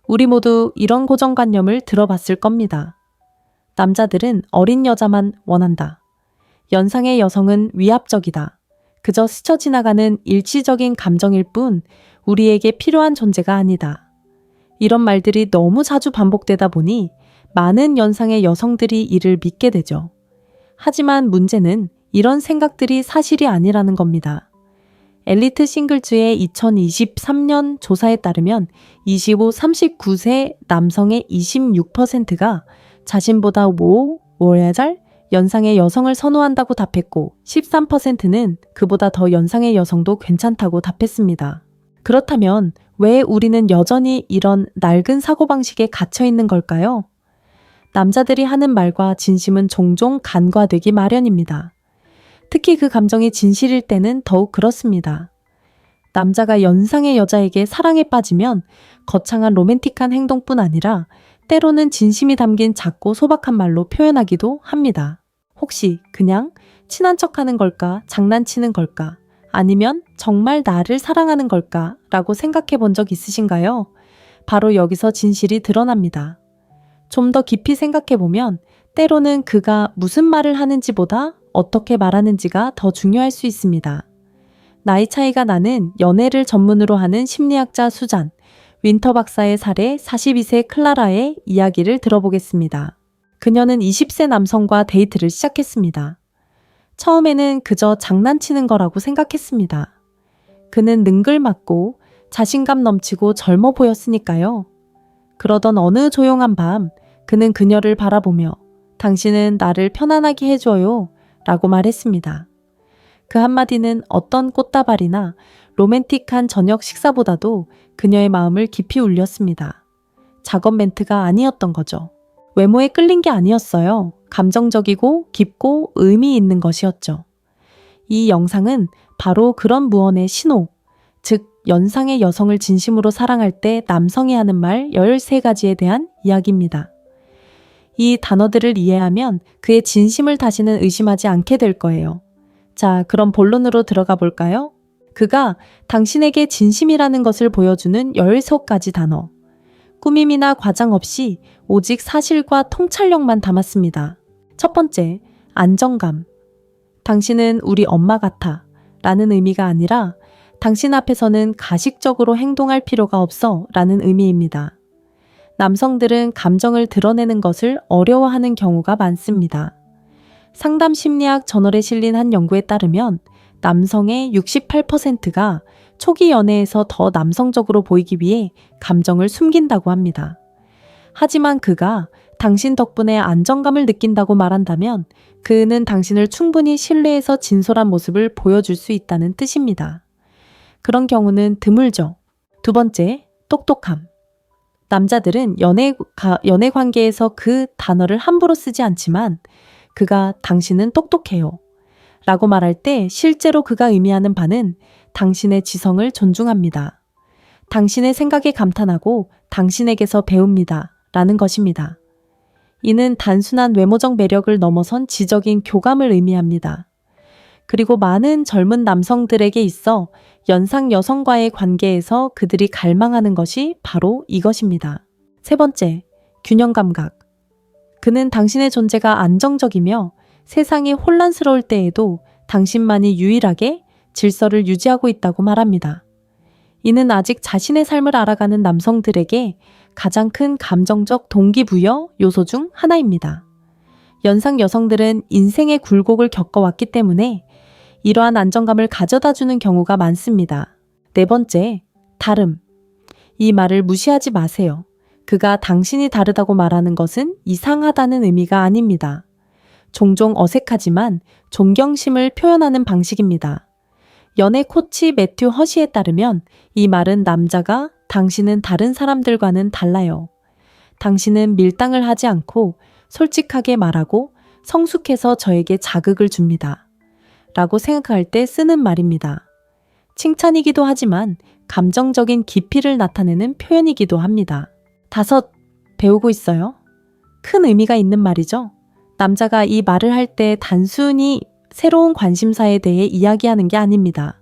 우리 모두 이런 고정관념을 들어봤을 겁니다. 남자들은 어린 여자만 원한다. 연상의 여성은 위압적이다. 그저 스쳐 지나가는 일시적인 감정일 뿐 우리에게 필요한 존재가 아니다. 이런 말들이 너무 자주 반복되다 보니 많은 연상의 여성들이 이를 믿게 되죠. 하지만 문제는 이런 생각들이 사실이 아니라는 겁니다. 엘리트 싱글즈의 2023년 조사에 따르면 25-39세 남성의 26%가 자신보다 5살 연상의 여성을 선호한다고 답했고 13%는 그보다 더 연상의 여성도 괜찮다고 답했습니다. 그렇다면 왜 우리는 여전히 이런 낡은 사고방식에 갇혀 있는 걸까요? 남자들이 하는 말과 진심은 종종 간과되기 마련입니다. 특히 그 감정이 진실일 때는 더욱 그렇습니다. 남자가 연상의 여자에게 사랑에 빠지면 거창한 로맨틱한 행동뿐 아니라 때로는 진심이 담긴 작고 소박한 말로 표현하기도 합니다. 혹시 그냥 친한 척하는 걸까? 장난치는 걸까? 아니면 정말 나를 사랑하는 걸까? 라고 생각해 본 적 있으신가요? 바로 여기서 진실이 드러납니다. 좀 더 깊이 생각해 보면 때로는 그가 무슨 말을 하는지보다 어떻게 말하는지가 더 중요할 수 있습니다. 나이 차이가 나는 연애를 전문으로 하는 심리학자 수잔, 윈터 박사의 사례 42세 클라라의 이야기를 들어보겠습니다. 그녀는 20세 남성과 데이트를 시작했습니다. 처음에는 그저 장난치는 거라고 생각했습니다. 그는 능글맞고 자신감 넘치고 젊어 보였으니까요. 그러던 어느 조용한 밤 그는 그녀를 바라보며 당신은 나를 편안하게 해줘요 라고 말했습니다. 그 한마디는 어떤 꽃다발이나 로맨틱한 저녁 식사보다도 그녀의 마음을 깊이 울렸습니다. 작업 멘트가 아니었던 거죠. 외모에 끌린 게 아니었어요. 감정적이고 깊고 의미 있는 것이었죠. 이 영상은 바로 그런 무언의 신호, 즉 연상의 여성을 진심으로 사랑할 때 남성이 하는 말 13가지에 대한 이야기입니다. 이 단어들을 이해하면 그의 진심을 다시는 의심하지 않게 될 거예요. 자, 그럼 본론으로 들어가 볼까요? 그가 당신에게 진심이라는 것을 보여주는 13가지 단어. 꾸밈이나 과장 없이 오직 사실과 통찰력만 담았습니다. 첫 번째, 안정감. 당신은 우리 엄마 같아 라는 의미가 아니라 당신 앞에서는 가식적으로 행동할 필요가 없어 라는 의미입니다. 남성들은 감정을 드러내는 것을 어려워하는 경우가 많습니다. 상담 심리학 저널에 실린 한 연구에 따르면 남성의 68%가 초기 연애에서 더 남성적으로 보이기 위해 감정을 숨긴다고 합니다. 하지만 그가 당신 덕분에 안정감을 느낀다고 말한다면 그는 당신을 충분히 신뢰해서 진솔한 모습을 보여줄 수 있다는 뜻입니다. 그런 경우는 드물죠. 두 번째, 똑똑함. 남자들은 연애 관계에서 그 단어를 함부로 쓰지 않지만 그가 당신은 똑똑해요 라고 말할 때 실제로 그가 의미하는 바는 당신의 지성을 존중합니다. 당신의 생각에 감탄하고 당신에게서 배웁니다 라는 것입니다. 이는 단순한 외모적 매력을 넘어선 지적인 교감을 의미합니다. 그리고 많은 젊은 남성들에게 있어 연상 여성과의 관계에서 그들이 갈망하는 것이 바로 이것입니다. 세 번째, 균형 감각. 그는 당신의 존재가 안정적이며 세상이 혼란스러울 때에도 당신만이 유일하게 질서를 유지하고 있다고 말합니다. 이는 아직 자신의 삶을 알아가는 남성들에게 가장 큰 감정적 동기부여 요소 중 하나입니다. 연상 여성들은 인생의 굴곡을 겪어왔기 때문에 이러한 안정감을 가져다주는 경우가 많습니다. 네 번째, 다름. 이 말을 무시하지 마세요. 그가 당신이 다르다고 말하는 것은 이상하다는 의미가 아닙니다. 종종 어색하지만 존경심을 표현하는 방식입니다. 연애 코치 매튜 허시에 따르면 이 말은 남자가 당신은 다른 사람들과는 달라요. 당신은 밀당을 하지 않고 솔직하게 말하고 성숙해서 저에게 자극을 줍니다. 라고 생각할 때 쓰는 말입니다. 칭찬이기도 하지만 감정적인 깊이를 나타내는 표현이기도 합니다. 5. 배우고 있어요? 큰 의미가 있는 말이죠. 남자가 이 말을 할 때 단순히 새로운 관심사에 대해 이야기하는 게 아닙니다.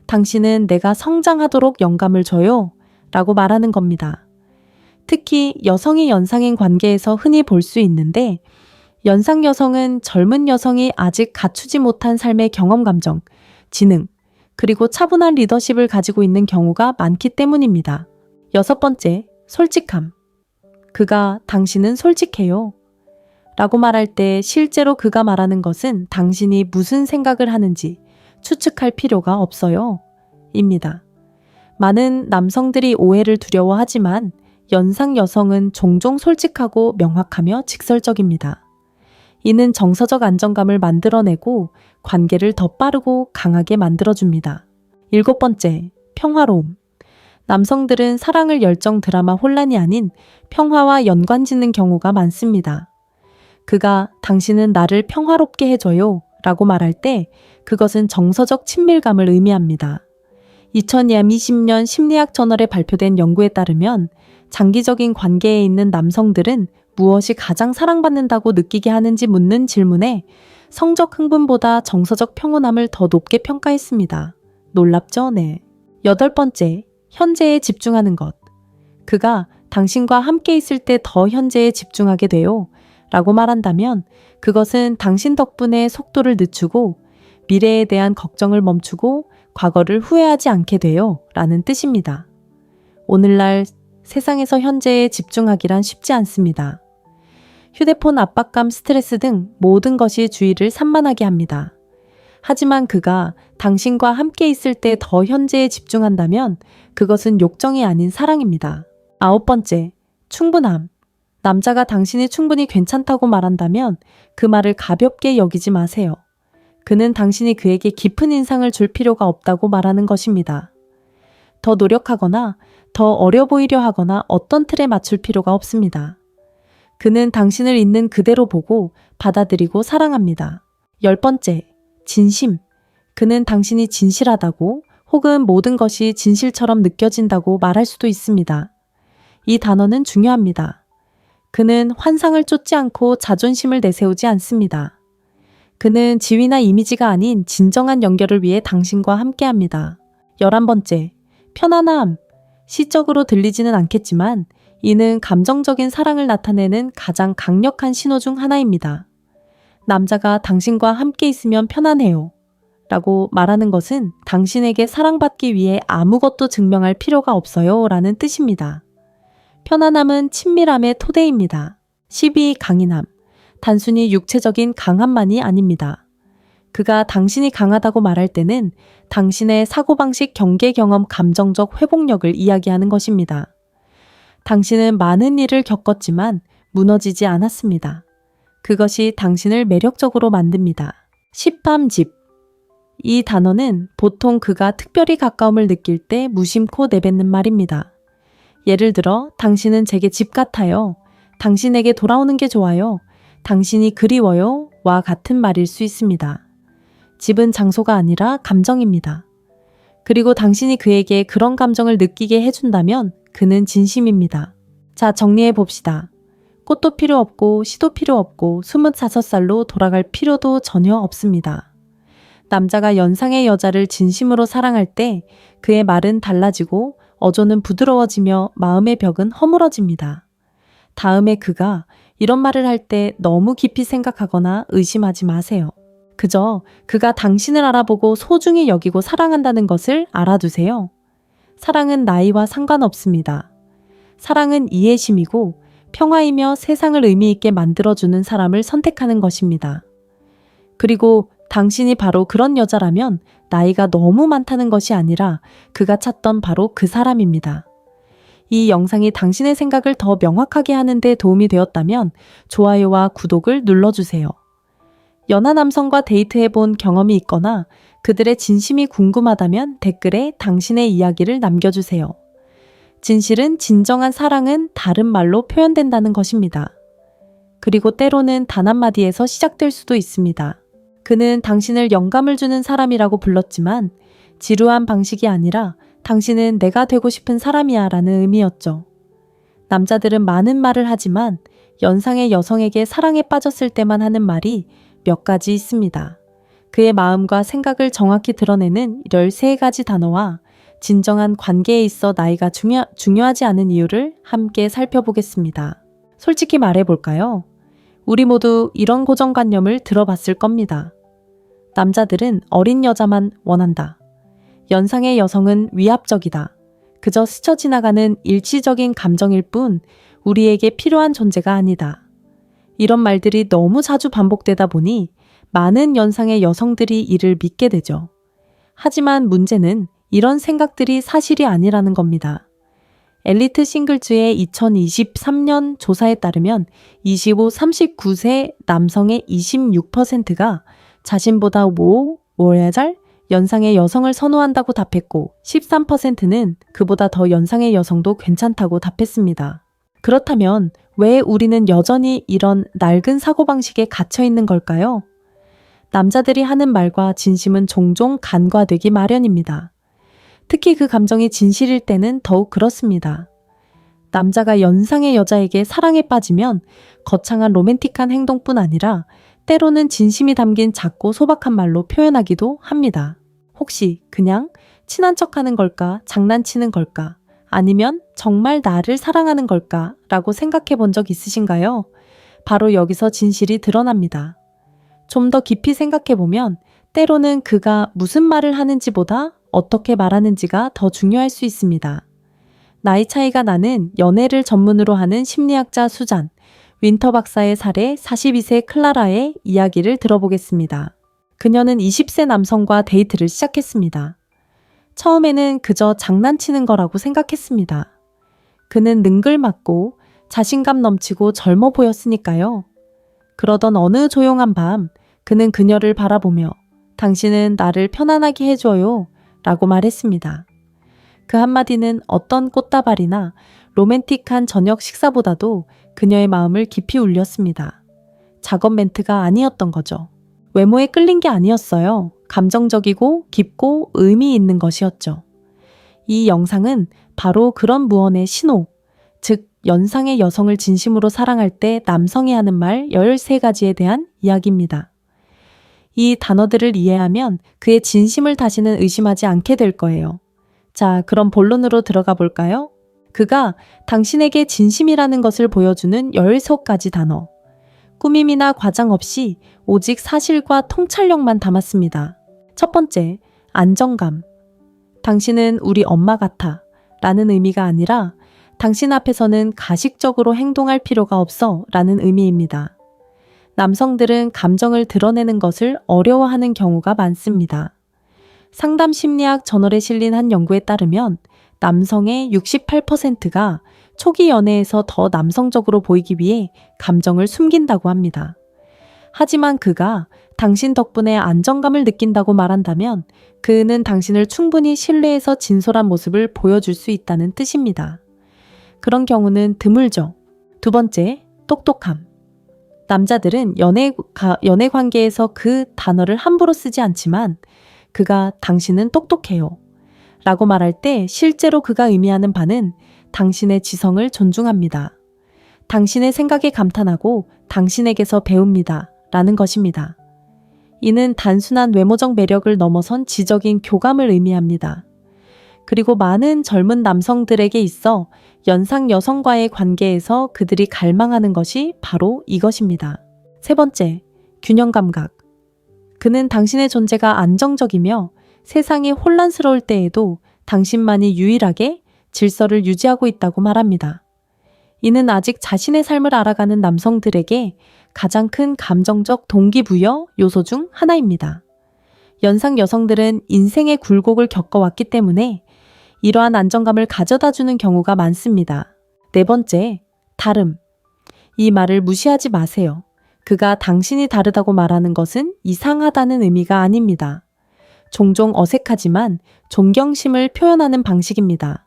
당신은 내가 성장하도록 영감을 줘요 라고 말하는 겁니다. 특히 여성이 연상인 관계에서 흔히 볼 수 있는데 연상 여성은 젊은 여성이 아직 갖추지 못한 삶의 경험 감정, 지능, 그리고 차분한 리더십을 가지고 있는 경우가 많기 때문입니다. 6번째, 솔직함. 그가 당신은 솔직해요. 라고 말할 때 실제로 그가 말하는 것은 당신이 무슨 생각을 하는지 추측할 필요가 없어요. 입니다. 많은 남성들이 오해를 두려워하지만 연상 여성은 종종 솔직하고 명확하며 직설적입니다. 이는 정서적 안정감을 만들어내고 관계를 더 빠르고 강하게 만들어줍니다. 7번째, 평화로움. 남성들은 사랑을 열정 드라마 혼란이 아닌 평화와 연관짓는 경우가 많습니다. 그가 당신은 나를 평화롭게 해줘요 라고 말할 때 그것은 정서적 친밀감을 의미합니다. 2020년 심리학 저널에 발표된 연구에 따르면 장기적인 관계에 있는 남성들은 무엇이 가장 사랑받는다고 느끼게 하는지 묻는 질문에 성적 흥분보다 정서적 평온함을 더 높게 평가했습니다. 놀랍죠? 네. 8번째, 현재에 집중하는 것. 그가 당신과 함께 있을 때 더 현재에 집중하게 돼요 라고 말한다면 그것은 당신 덕분에 속도를 늦추고 미래에 대한 걱정을 멈추고 과거를 후회하지 않게 돼요 라는 뜻입니다. 오늘날 세상에서 현재에 집중하기란 쉽지 않습니다. 휴대폰 압박감, 스트레스 등 모든 것이 주의를 산만하게 합니다. 하지만 그가 당신과 함께 있을 때 더 현재에 집중한다면 그것은 욕정이 아닌 사랑입니다. 9번째, 충분함. 남자가 당신이 충분히 괜찮다고 말한다면 그 말을 가볍게 여기지 마세요. 그는 당신이 그에게 깊은 인상을 줄 필요가 없다고 말하는 것입니다. 더 노력하거나 더 어려 보이려 하거나 어떤 틀에 맞출 필요가 없습니다. 그는 당신을 있는 그대로 보고 받아들이고 사랑합니다. 10번째, 진심. 그는 당신이 진실하다고 혹은 모든 것이 진실처럼 느껴진다고 말할 수도 있습니다. 이 단어는 중요합니다. 그는 환상을 쫓지 않고 자존심을 내세우지 않습니다. 그는 지위나 이미지가 아닌 진정한 연결을 위해 당신과 함께합니다. 11번째, 편안함. 시적으로 들리지는 않겠지만 이는 감정적인 사랑을 나타내는 가장 강력한 신호 중 하나입니다. 남자가 당신과 함께 있으면 편안해요 라고 말하는 것은 당신에게 사랑받기 위해 아무것도 증명할 필요가 없어요 라는 뜻입니다. 편안함은 친밀함의 토대입니다. 12. 강인함. 단순히 육체적인 강함만이 아닙니다. 그가 당신이 강하다고 말할 때는 당신의 사고방식, 경계 경험, 감정적 회복력을 이야기하는 것입니다. 당신은 많은 일을 겪었지만 무너지지 않았습니다. 그것이 당신을 매력적으로 만듭니다. 십밤집. 이 단어는 보통 그가 특별히 가까움을 느낄 때 무심코 내뱉는 말입니다. 예를 들어 당신은 제게 집 같아요. 당신에게 돌아오는 게 좋아요. 당신이 그리워요. 와 같은 말일 수 있습니다. 집은 장소가 아니라 감정입니다. 그리고 당신이 그에게 그런 감정을 느끼게 해준다면 그는 진심입니다. 자, 정리해 봅시다. 꽃도 필요 없고 시도 필요 없고 25살로 돌아갈 필요도 전혀 없습니다. 남자가 연상의 여자를 진심으로 사랑할 때 그의 말은 달라지고 어조는 부드러워지며 마음의 벽은 허물어집니다. 다음에 그가 이런 말을 할 때 너무 깊이 생각하거나 의심하지 마세요. 그저 그가 당신을 알아보고 소중히 여기고 사랑한다는 것을 알아두세요. 사랑은 나이와 상관없습니다. 사랑은 이해심이고 평화이며 세상을 의미 있게 만들어주는 사람을 선택하는 것입니다. 그리고 당신이 바로 그런 여자라면 나이가 너무 많다는 것이 아니라 그가 찾던 바로 그 사람입니다. 이 영상이 당신의 생각을 더 명확하게 하는 데 도움이 되었다면 좋아요와 구독을 눌러주세요. 연하 남성과 데이트해본 경험이 있거나 그들의 진심이 궁금하다면 댓글에 당신의 이야기를 남겨주세요. 진실은 진정한 사랑은 다른 말로 표현된다는 것입니다. 그리고 때로는 단 한마디에서 시작될 수도 있습니다. 그는 당신을 영감을 주는 사람이라고 불렀지만 지루한 방식이 아니라 당신은 내가 되고 싶은 사람이야 라는 의미였죠. 남자들은 많은 말을 하지만 연상의 여성에게 사랑에 빠졌을 때만 하는 말이 몇 가지 있습니다. 그의 마음과 생각을 정확히 드러내는 13가지 단어와 진정한 관계에 있어 나이가 중요하지 않은 이유를 함께 살펴보겠습니다. 솔직히 말해볼까요? 우리 모두 이런 고정관념을 들어봤을 겁니다. 남자들은 어린 여자만 원한다. 연상의 여성은 위압적이다. 그저 스쳐 지나가는 일시적인 감정일 뿐 우리에게 필요한 존재가 아니다. 이런 말들이 너무 자주 반복되다 보니 많은 연상의 여성들이 이를 믿게 되죠. 하지만 문제는 이런 생각들이 사실이 아니라는 겁니다. 엘리트 싱글즈의 2023년 조사에 따르면 25-39세 남성의 26%가 자신보다 5살 연상의 여성을 선호한다고 답했고 13%는 그보다 더 연상의 여성도 괜찮다고 답했습니다. 그렇다면 왜 우리는 여전히 이런 낡은 사고방식에 갇혀 있는 걸까요? 남자들이 하는 말과 진심은 종종 간과되기 마련입니다. 특히 그 감정이 진실일 때는 더욱 그렇습니다. 남자가 연상의 여자에게 사랑에 빠지면 거창한 로맨틱한 행동뿐 아니라 때로는 진심이 담긴 작고 소박한 말로 표현하기도 합니다. 혹시 그냥 친한 척하는 걸까? 장난치는 걸까? 아니면 정말 나를 사랑하는 걸까? 라고 생각해 본 적 있으신가요? 바로 여기서 진실이 드러납니다. 좀 더 깊이 생각해 보면 때로는 그가 무슨 말을 하는지보다 어떻게 말하는지가 더 중요할 수 있습니다. 나이 차이가 나는 연애를 전문으로 하는 심리학자 수잔, 윈터 박사의 사례 42세 클라라의 이야기를 들어보겠습니다. 그녀는 20세 남성과 데이트를 시작했습니다. 처음에는 그저 장난치는 거라고 생각했습니다. 그는 능글맞고 자신감 넘치고 젊어 보였으니까요. 그러던 어느 조용한 밤, 그는 그녀를 바라보며 당신은 나를 편안하게 해줘요 라고 말했습니다. 그 한마디는 어떤 꽃다발이나 로맨틱한 저녁 식사보다도 그녀의 마음을 깊이 울렸습니다. 작업 멘트가 아니었던 거죠. 외모에 끌린 게 아니었어요. 감정적이고 깊고 의미 있는 것이었죠. 이 영상은 바로 그런 무언의 신호, 즉 연상의 여성을 진심으로 사랑할 때 남성이 하는 말 13가지에 대한 이야기입니다. 이 단어들을 이해하면 그의 진심을 다시는 의심하지 않게 될 거예요. 자, 그럼 본론으로 들어가 볼까요? 그가 당신에게 진심이라는 것을 보여주는 13가지 단어. 꾸밈이나 과장 없이 오직 사실과 통찰력만 담았습니다. 첫 번째, 안정감. 당신은 우리 엄마 같아 라는 의미가 아니라 당신 앞에서는 가식적으로 행동할 필요가 없어 라는 의미입니다. 남성들은 감정을 드러내는 것을 어려워하는 경우가 많습니다. 상담 심리학 저널에 실린 한 연구에 따르면 남성의 68%가 초기 연애에서 더 남성적으로 보이기 위해 감정을 숨긴다고 합니다. 하지만 그가 당신 덕분에 안정감을 느낀다고 말한다면 그는 당신을 충분히 신뢰해서 진솔한 모습을 보여줄 수 있다는 뜻입니다. 그런 경우는 드물죠. 두 번째, 똑똑함. 남자들은 연애 관계에서 그 단어를 함부로 쓰지 않지만 그가 당신은 똑똑해요 라고 말할 때 실제로 그가 의미하는 바는 당신의 지성을 존중합니다. 당신의 생각에 감탄하고 당신에게서 배웁니다 라는 것입니다. 이는 단순한 외모적 매력을 넘어선 지적인 교감을 의미합니다. 그리고 많은 젊은 남성들에게 있어 연상 여성과의 관계에서 그들이 갈망하는 것이 바로 이것입니다. 세 번째, 균형 감각. 그는 당신의 존재가 안정적이며 세상이 혼란스러울 때에도 당신만이 유일하게 질서를 유지하고 있다고 말합니다. 이는 아직 자신의 삶을 알아가는 남성들에게 가장 큰 감정적 동기부여 요소 중 하나입니다. 연상 여성들은 인생의 굴곡을 겪어왔기 때문에 이러한 안정감을 가져다 주는 경우가 많습니다. 네 번째, 다름. 이 말을 무시하지 마세요. 그가 당신이 다르다고 말하는 것은 이상하다는 의미가 아닙니다. 종종 어색하지만 존경심을 표현하는 방식입니다.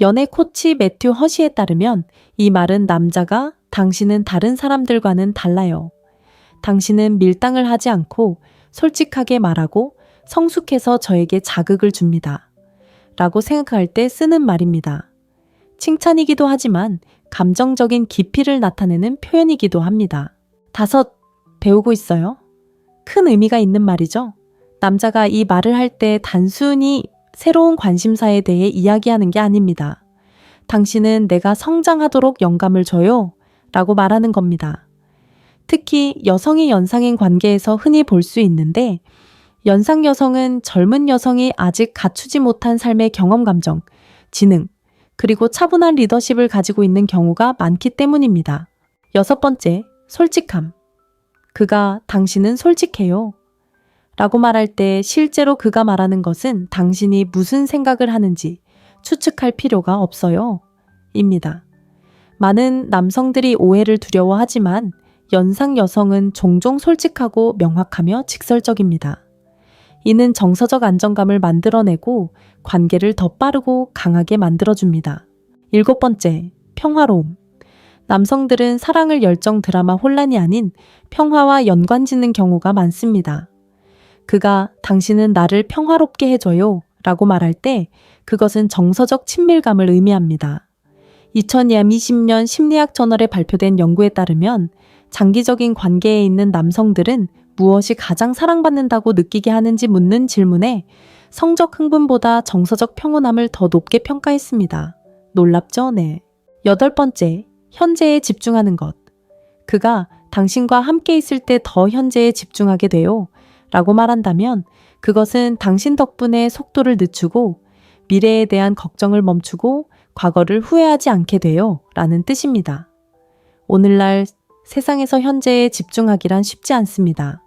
연애 코치 매튜 허시에 따르면 이 말은 남자가 당신은 다른 사람들과는 달라요. 당신은 밀당을 하지 않고 솔직하게 말하고 성숙해서 저에게 자극을 줍니다. 라고 생각할 때 쓰는 말입니다. 칭찬이기도 하지만 감정적인 깊이를 나타내는 표현이기도 합니다. 다섯, 배우고 있어요? 큰 의미가 있는 말이죠. 남자가 이 말을 할 때 단순히 새로운 관심사에 대해 이야기하는 게 아닙니다. 당신은 내가 성장하도록 영감을 줘요 라고 말하는 겁니다. 특히 여성이 연상인 관계에서 흔히 볼 수 있는데 연상 여성은 젊은 여성이 아직 갖추지 못한 삶의 경험 감정, 지능, 그리고 차분한 리더십을 가지고 있는 경우가 많기 때문입니다. 여섯 번째, 솔직함. 그가 당신은 솔직해요 라고 말할 때 실제로 그가 말하는 것은 당신이 무슨 생각을 하는지 추측할 필요가 없어요 입니다. 많은 남성들이 오해를 두려워하지만 연상 여성은 종종 솔직하고 명확하며 직설적입니다. 이는 정서적 안정감을 만들어내고 관계를 더 빠르고 강하게 만들어줍니다. 일곱 번째, 평화로움. 남성들은 사랑을 열정 드라마 혼란이 아닌 평화와 연관짓는 경우가 많습니다. 그가 당신은 나를 평화롭게 해줘요 라고 말할 때 그것은 정서적 친밀감을 의미합니다. 2020년 심리학 저널에 발표된 연구에 따르면 장기적인 관계에 있는 남성들은 무엇이 가장 사랑받는다고 느끼게 하는지 묻는 질문에 성적 흥분보다 정서적 평온함을 더 높게 평가했습니다. 놀랍죠? 네. 여덟 번째, 현재에 집중하는 것. 그가 당신과 함께 있을 때 더 현재에 집중하게 돼요 라고 말한다면 그것은 당신 덕분에 속도를 늦추고 미래에 대한 걱정을 멈추고 과거를 후회하지 않게 돼요 라는 뜻입니다. 오늘날 세상에서 현재에 집중하기란 쉽지 않습니다.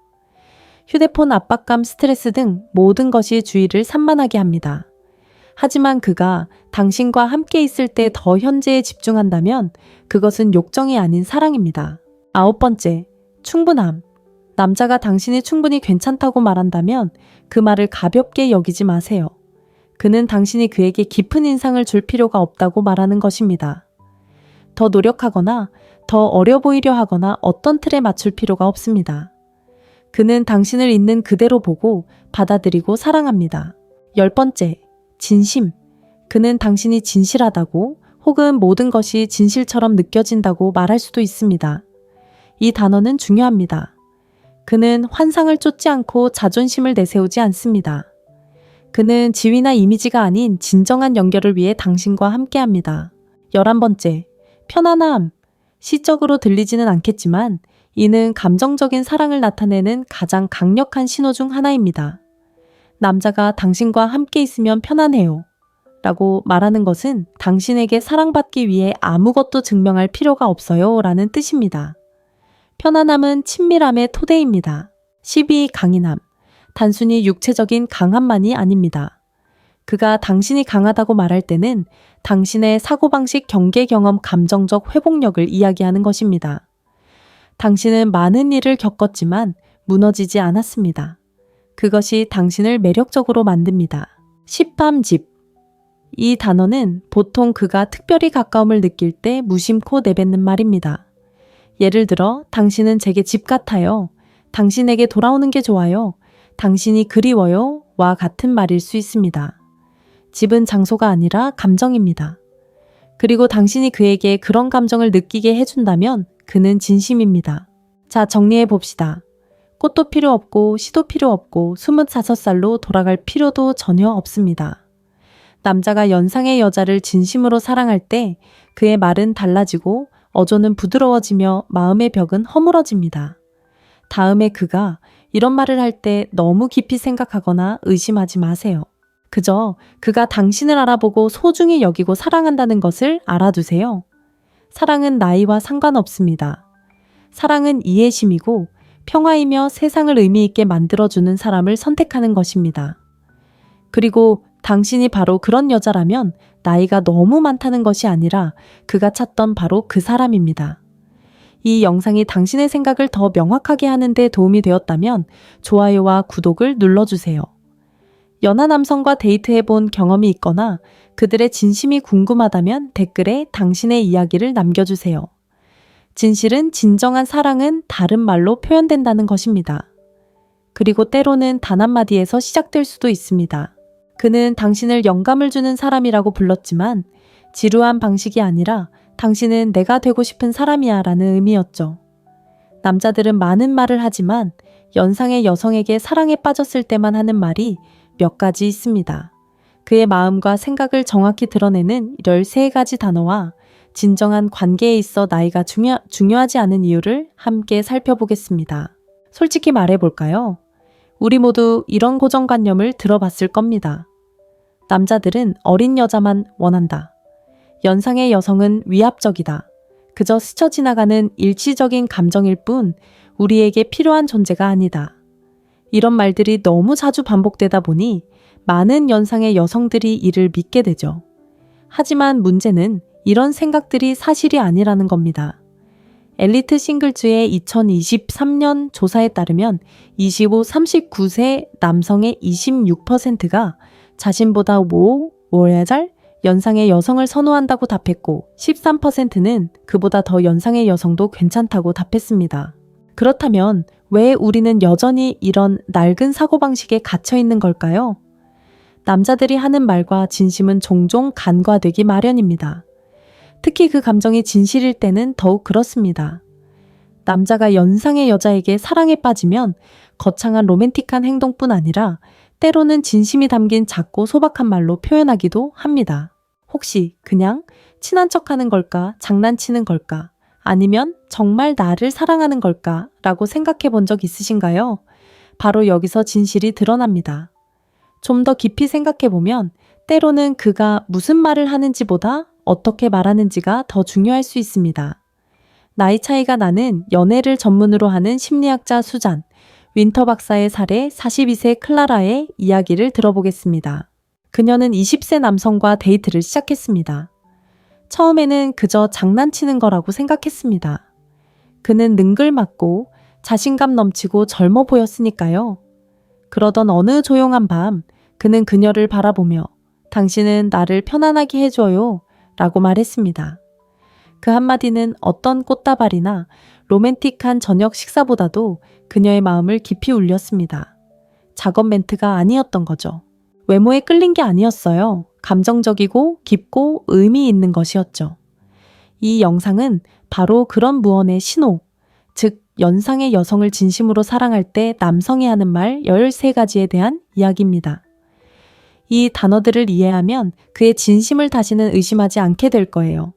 휴대폰 압박감, 스트레스 등 모든 것이 주의를 산만하게 합니다. 하지만 그가 당신과 함께 있을 때 더 현재에 집중한다면 그것은 욕정이 아닌 사랑입니다. 아홉 번째, 충분함. 남자가 당신이 충분히 괜찮다고 말한다면 그 말을 가볍게 여기지 마세요. 그는 당신이 그에게 깊은 인상을 줄 필요가 없다고 말하는 것입니다. 더 노력하거나 더 어려 보이려 하거나 어떤 틀에 맞출 필요가 없습니다. 그는 당신을 있는 그대로 보고 받아들이고 사랑합니다. 열 번째, 진심. 그는 당신이 진실하다고 혹은 모든 것이 진실처럼 느껴진다고 말할 수도 있습니다. 이 단어는 중요합니다. 그는 환상을 쫓지 않고 자존심을 내세우지 않습니다. 그는 지위나 이미지가 아닌 진정한 연결을 위해 당신과 함께합니다. 11번째, 편안함. 시적으로 들리지는 않겠지만 이는 감정적인 사랑을 나타내는 가장 강력한 신호 중 하나입니다. 남자가 당신과 함께 있으면 편안해요 라고 말하는 것은 당신에게 사랑받기 위해 아무것도 증명할 필요가 없어요 라는 뜻입니다. 편안함은 친밀함의 토대입니다. 12. 강인함. 단순히 육체적인 강함만이 아닙니다. 그가 당신이 강하다고 말할 때는 당신의 사고방식, 경계 경험, 감정적 회복력을 이야기하는 것입니다. 당신은 많은 일을 겪었지만 무너지지 않았습니다. 그것이 당신을 매력적으로 만듭니다. 십밤집. 이 단어는 보통 그가 특별히 가까움을 느낄 때 무심코 내뱉는 말입니다. 예를 들어 당신은 제게 집 같아요. 당신에게 돌아오는 게 좋아요. 당신이 그리워요. 와 같은 말일 수 있습니다. 집은 장소가 아니라 감정입니다. 그리고 당신이 그에게 그런 감정을 느끼게 해준다면 그는 진심입니다. 자, 정리해 봅시다. 꽃도 필요 없고 시도 필요 없고 25살로 돌아갈 필요도 전혀 없습니다. 남자가 연상의 여자를 진심으로 사랑할 때 그의 말은 달라지고 어조는 부드러워지며 마음의 벽은 허물어집니다. 다음에 그가 이런 말을 할 때 너무 깊이 생각하거나 의심하지 마세요. 그저 그가 당신을 알아보고 소중히 여기고 사랑한다는 것을 알아두세요. 사랑은 나이와 상관없습니다. 사랑은 이해심이고 평화이며 세상을 의미 있게 만들어주는 사람을 선택하는 것입니다. 그리고 당신이 바로 그런 여자라면 나이가 너무 많다는 것이 아니라 그가 찾던 바로 그 사람입니다. 이 영상이 당신의 생각을 더 명확하게 하는 데 도움이 되었다면 좋아요와 구독을 눌러주세요. 연하 남성과 데이트해본 경험이 있거나 그들의 진심이 궁금하다면 댓글에 당신의 이야기를 남겨주세요. 진실은 진정한 사랑은 다른 말로 표현된다는 것입니다. 그리고 때로는 단 한마디에서 시작될 수도 있습니다. 그는 당신을 영감을 주는 사람이라고 불렀지만 지루한 방식이 아니라 당신은 내가 되고 싶은 사람이야 라는 의미였죠. 남자들은 많은 말을 하지만 연상의 여성에게 사랑에 빠졌을 때만 하는 말이 몇 가지 있습니다. 그의 마음과 생각을 정확히 드러내는 13가지 단어와 진정한 관계에 있어 나이가 중요하지 않은 이유를 함께 살펴보겠습니다. 솔직히 말해볼까요? 우리 모두 이런 고정관념을 들어봤을 겁니다. 남자들은 어린 여자만 원한다. 연상의 여성은 위압적이다. 그저 스쳐 지나가는 일시적인 감정일 뿐 우리에게 필요한 존재가 아니다. 이런 말들이 너무 자주 반복되다 보니 많은 연상의 여성들이 이를 믿게 되죠. 하지만 문제는 이런 생각들이 사실이 아니라는 겁니다. 엘리트 싱글즈의 2023년 조사에 따르면 25-39세 남성의 26%가 자신보다 5살 연상의 여성을 선호한다고 답했고 13%는 그보다 더 연상의 여성도 괜찮다고 답했습니다. 그렇다면 왜 우리는 여전히 이런 낡은 사고방식에 갇혀 있는 걸까요? 남자들이 하는 말과 진심은 종종 간과되기 마련입니다. 특히 그 감정이 진실일 때는 더욱 그렇습니다. 남자가 연상의 여자에게 사랑에 빠지면 거창한 로맨틱한 행동뿐 아니라 때로는 진심이 담긴 작고 소박한 말로 표현하기도 합니다. 혹시 그냥 친한 척하는 걸까? 장난치는 걸까? 아니면 정말 나를 사랑하는 걸까? 라고 생각해 본 적 있으신가요? 바로 여기서 진실이 드러납니다. 좀 더 깊이 생각해 보면 때로는 그가 무슨 말을 하는지보다 어떻게 말하는지가 더 중요할 수 있습니다. 나이 차이가 나는 연애를 전문으로 하는 심리학자 수잔, 윈터 박사의 사례 42세 클라라의 이야기를 들어보겠습니다. 그녀는 20세 남성과 데이트를 시작했습니다. 처음에는 그저 장난치는 거라고 생각했습니다. 그는 능글맞고 자신감 넘치고 젊어 보였으니까요. 그러던 어느 조용한 밤, 그는 그녀를 바라보며 당신은 나를 편안하게 해줘요 라고 말했습니다. 그 한마디는 어떤 꽃다발이나 로맨틱한 저녁 식사보다도 그녀의 마음을 깊이 울렸습니다. 작업 멘트가 아니었던 거죠. 외모에 끌린 게 아니었어요. 감정적이고 깊고 의미 있는 것이었죠. 이 영상은 바로 그런 무언의 신호, 즉 연상의 여성을 진심으로 사랑할 때 남성이 하는 말 13가지에 대한 이야기입니다. 이 단어들을 이해하면 그의 진심을 다시는 의심하지 않게 될 거예요.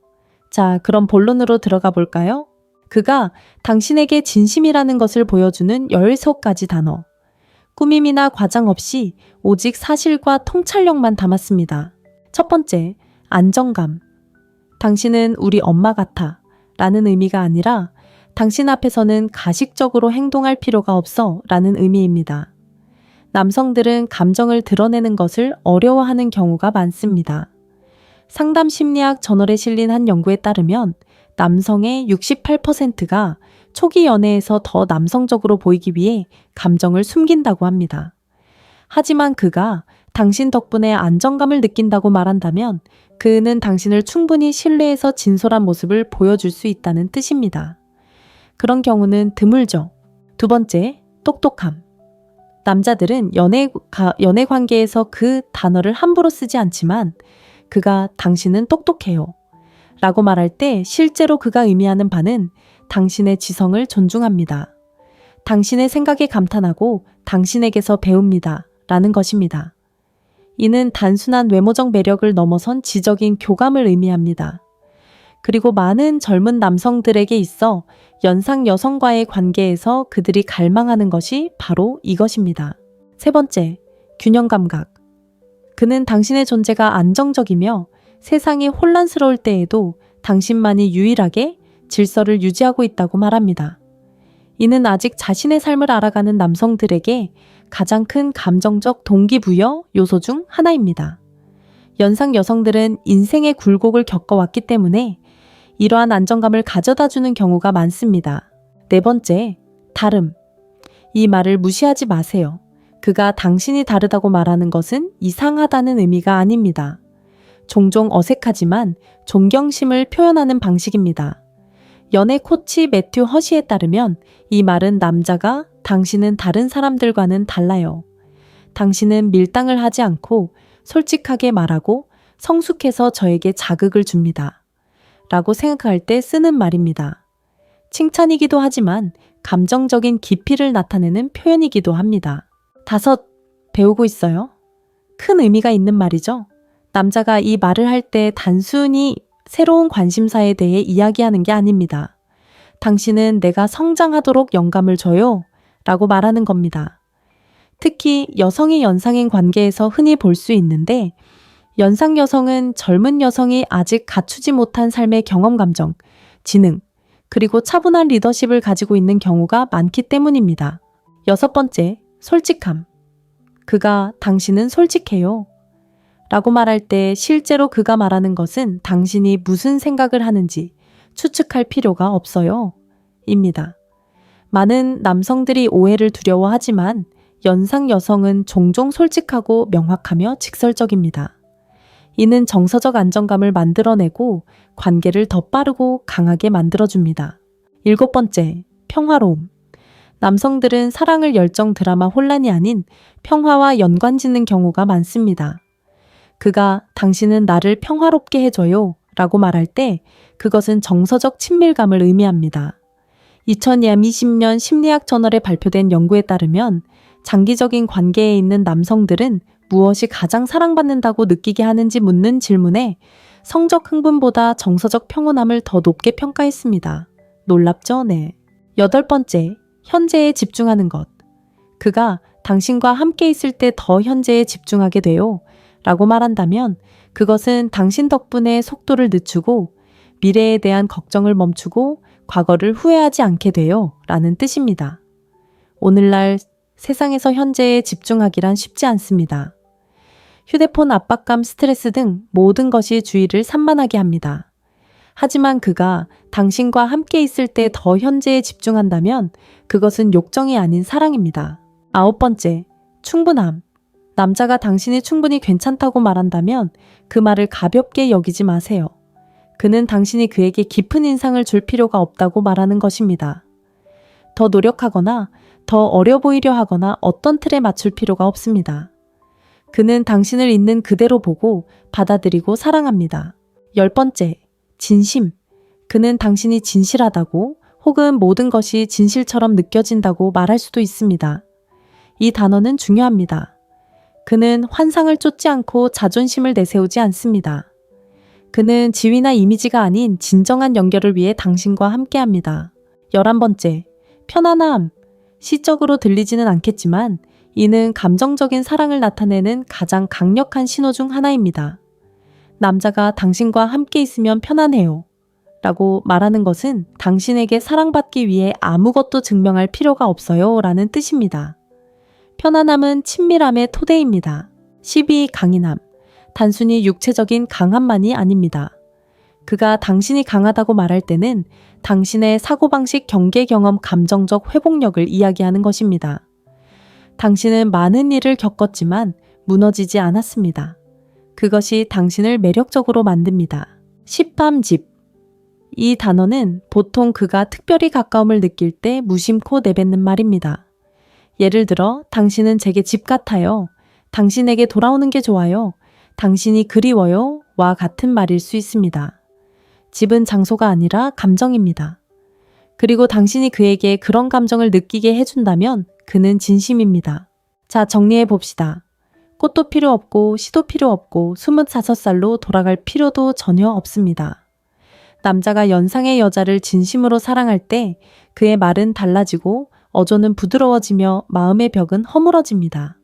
자, 그럼 본론으로 들어가 볼까요? 그가 당신에게 진심이라는 것을 보여주는 13가지 단어. 꾸밈이나 과장 없이 오직 사실과 통찰력만 담았습니다. 첫 번째, 안정감. 당신은 우리 엄마 같아 라는 의미가 아니라 당신 앞에서는 가식적으로 행동할 필요가 없어 라는 의미입니다. 남성들은 감정을 드러내는 것을 어려워하는 경우가 많습니다. 상담 심리학 저널에 실린 한 연구에 따르면 남성의 68%가 초기 연애에서 더 남성적으로 보이기 위해 감정을 숨긴다고 합니다. 하지만 그가 당신 덕분에 안정감을 느낀다고 말한다면 그는 당신을 충분히 신뢰해서 진솔한 모습을 보여줄 수 있다는 뜻입니다. 그런 경우는 드물죠. 두 번째, 똑똑함. 남자들은 연애 관계에서 그 단어를 함부로 쓰지 않지만 그가 당신은 똑똑해요 라고 말할 때 실제로 그가 의미하는 바는 당신의 지성을 존중합니다. 당신의 생각에 감탄하고 당신에게서 배웁니다 라는 것입니다. 이는 단순한 외모적 매력을 넘어선 지적인 교감을 의미합니다. 그리고 많은 젊은 남성들에게 있어 연상 여성과의 관계에서 그들이 갈망하는 것이 바로 이것입니다. 세 번째, 균형 감각. 그는 당신의 존재가 안정적이며 세상이 혼란스러울 때에도 당신만이 유일하게 질서를 유지하고 있다고 말합니다. 이는 아직 자신의 삶을 알아가는 남성들에게 가장 큰 감정적 동기부여 요소 중 하나입니다. 연상 여성들은 인생의 굴곡을 겪어왔기 때문에 이러한 안정감을 가져다주는 경우가 많습니다. 네 번째, 다름. 이 말을 무시하지 마세요. 그가 당신이 다르다고 말하는 것은 이상하다는 의미가 아닙니다. 종종 어색하지만 존경심을 표현하는 방식입니다. 연애 코치 매튜 허시에 따르면 이 말은 남자가 당신은 다른 사람들과는 달라요. 당신은 밀당을 하지 않고 솔직하게 말하고 성숙해서 저에게 자극을 줍니다. 라고 생각할 때 쓰는 말입니다. 칭찬이기도 하지만 감정적인 깊이를 나타내는 표현이기도 합니다. 5. 배우고 있어요? 큰 의미가 있는 말이죠. 남자가 이 말을 할 때 단순히 새로운 관심사에 대해 이야기하는 게 아닙니다. 당신은 내가 성장하도록 영감을 줘요 라고 말하는 겁니다. 특히 여성의 연상인 관계에서 흔히 볼 수 있는데 연상 여성은 젊은 여성이 아직 갖추지 못한 삶의 경험 감정, 지능, 그리고 차분한 리더십을 가지고 있는 경우가 많기 때문입니다. 6번째, 솔직함. 그가 당신은 솔직해요. 라고 말할 때 실제로 그가 말하는 것은 당신이 무슨 생각을 하는지 추측할 필요가 없어요. 입니다. 많은 남성들이 오해를 두려워하지만 연상 여성은 종종 솔직하고 명확하며 직설적입니다. 이는 정서적 안정감을 만들어내고 관계를 더 빠르고 강하게 만들어줍니다. 7번째, 평화로움. 남성들은 사랑을 열정 드라마 혼란이 아닌 평화와 연관짓는 경우가 많습니다. 그가 당신은 나를 평화롭게 해줘요 라고 말할 때 그것은 정서적 친밀감을 의미합니다. 2020년 심리학 저널에 발표된 연구에 따르면 장기적인 관계에 있는 남성들은 무엇이 가장 사랑받는다고 느끼게 하는지 묻는 질문에 성적 흥분보다 정서적 평온함을 더 높게 평가했습니다. 놀랍죠? 네. 8번째, 현재에 집중하는 것. 그가 당신과 함께 있을 때 더 현재에 집중하게 돼요 라고 말한다면 그것은 당신 덕분에 속도를 늦추고 미래에 대한 걱정을 멈추고 과거를 후회하지 않게 돼요 라는 뜻입니다. 오늘날 세상에서 현재에 집중하기란 쉽지 않습니다. 휴대폰 압박감, 스트레스 등 모든 것이 주의를 산만하게 합니다. 하지만 그가 당신과 함께 있을 때 더 현재에 집중한다면 그것은 욕정이 아닌 사랑입니다. 9번째, 충분함. 남자가 당신이 충분히 괜찮다고 말한다면 그 말을 가볍게 여기지 마세요. 그는 당신이 그에게 깊은 인상을 줄 필요가 없다고 말하는 것입니다. 더 노력하거나 더 어려 보이려 하거나 어떤 틀에 맞출 필요가 없습니다. 그는 당신을 있는 그대로 보고 받아들이고 사랑합니다. 10번째, 진심. 그는 당신이 진실하다고 혹은 모든 것이 진실처럼 느껴진다고 말할 수도 있습니다. 이 단어는 중요합니다. 그는 환상을 쫓지 않고 자존심을 내세우지 않습니다. 그는 지위나 이미지가 아닌 진정한 연결을 위해 당신과 함께합니다. 11번째, 편안함. 시적으로 들리지는 않겠지만 이는 감정적인 사랑을 나타내는 가장 강력한 신호 중 하나입니다. 남자가 당신과 함께 있으면 편안해요 라고 말하는 것은 당신에게 사랑받기 위해 아무것도 증명할 필요가 없어요 라는 뜻입니다. 편안함은 친밀함의 토대입니다. 12. 강인함. 단순히 육체적인 강함만이 아닙니다. 그가 당신이 강하다고 말할 때는 당신의 사고방식, 경계 경험, 감정적 회복력을 이야기하는 것입니다. 당신은 많은 일을 겪었지만 무너지지 않았습니다. 그것이 당신을 매력적으로 만듭니다. 십밤집. 이 단어는 보통 그가 특별히 가까움을 느낄 때 무심코 내뱉는 말입니다. 예를 들어, 당신은 제게 집 같아요. 당신에게 돌아오는 게 좋아요. 당신이 그리워요. 와 같은 말일 수 있습니다. 집은 장소가 아니라 감정입니다. 그리고 당신이 그에게 그런 감정을 느끼게 해준다면 그는 진심입니다. 자, 정리해 봅시다. 꽃도 필요 없고 시도 필요 없고 25살로 돌아갈 필요도 전혀 없습니다. 남자가 연상의 여자를 진심으로 사랑할 때 그의 말은 달라지고 어조는 부드러워지며 마음의 벽은 허물어집니다.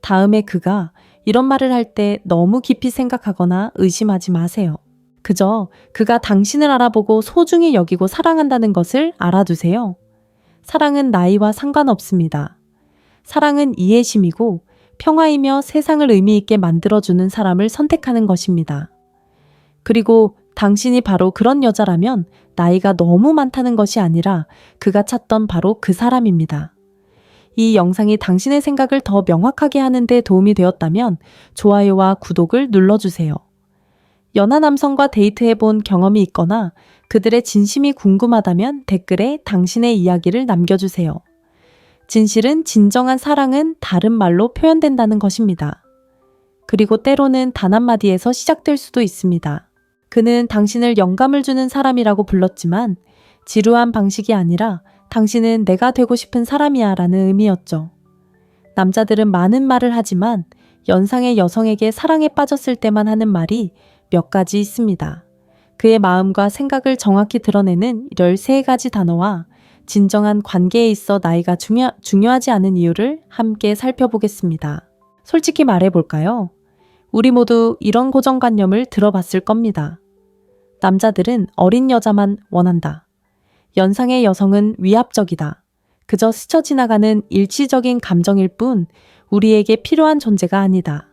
다음에 그가 이런 말을 할 때 너무 깊이 생각하거나 의심하지 마세요. 그저 그가 당신을 알아보고 소중히 여기고 사랑한다는 것을 알아두세요. 사랑은 나이와 상관없습니다. 사랑은 이해심이고 평화이며 세상을 의미 있게 만들어주는 사람을 선택하는 것입니다. 그리고 당신이 바로 그런 여자라면 나이가 너무 많다는 것이 아니라 그가 찾던 바로 그 사람입니다. 이 영상이 당신의 생각을 더 명확하게 하는 데 도움이 되었다면 좋아요와 구독을 눌러주세요. 연하 남성과 데이트해본 경험이 있거나 그들의 진심이 궁금하다면 댓글에 당신의 이야기를 남겨주세요. 진실은 진정한 사랑은 다른 말로 표현된다는 것입니다. 그리고 때로는 단 한마디에서 시작될 수도 있습니다. 그는 당신을 영감을 주는 사람이라고 불렀지만 지루한 방식이 아니라 당신은 내가 되고 싶은 사람이야 라는 의미였죠. 남자들은 많은 말을 하지만 연상의 여성에게 사랑에 빠졌을 때만 하는 말이 몇 가지 있습니다. 그의 마음과 생각을 정확히 드러내는 13가지 단어와 진정한 관계에 있어 나이가 중요하지 않은 이유를 함께 살펴보겠습니다. 솔직히 말해볼까요? 우리 모두 이런 고정관념을 들어봤을 겁니다. 남자들은 어린 여자만 원한다. 연상의 여성은 위압적이다. 그저 스쳐 지나가는 일시적인 감정일 뿐 우리에게 필요한 존재가 아니다.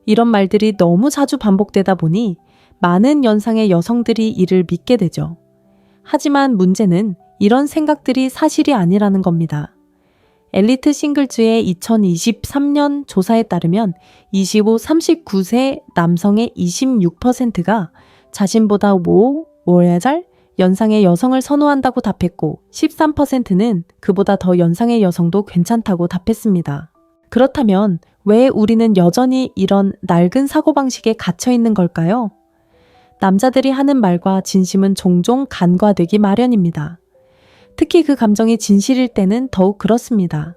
이런 말들이 너무 자주 반복되다 보니 많은 연상의 여성들이 이를 믿게 되죠. 하지만 문제는 이런 생각들이 사실이 아니라는 겁니다. 엘리트 싱글즈의 2023년 조사에 따르면 25-39세 남성의 26%가 자신보다 5살 연상의 여성을 선호한다고 답했고 13%는 그보다 더 연상의 여성도 괜찮다고 답했습니다. 그렇다면 왜 우리는 여전히 이런 낡은 사고방식에 갇혀 있는 걸까요? 남자들이 하는 말과 진심은 종종 간과되기 마련입니다. 특히 그 감정이 진실일 때는 더욱 그렇습니다.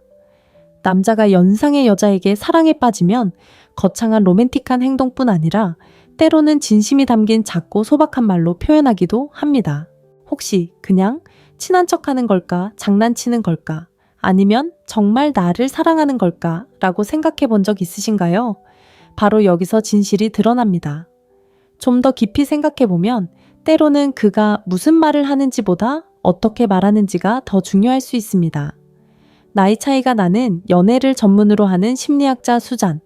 남자가 연상의 여자에게 사랑에 빠지면 거창한 로맨틱한 행동뿐 아니라 때로는 진심이 담긴 작고 소박한 말로 표현하기도 합니다. 혹시 그냥 친한 척하는 걸까? 장난치는 걸까? 아니면 정말 나를 사랑하는 걸까? 라고 생각해 본 적 있으신가요? 바로 여기서 진실이 드러납니다. 좀 더 깊이 생각해 보면 때로는 그가 무슨 말을 하는지보다 어떻게 말하는지가 더 중요할 수 있습니다. 나이 차이가 나는 연애를 전문으로 하는 심리학자 수잔,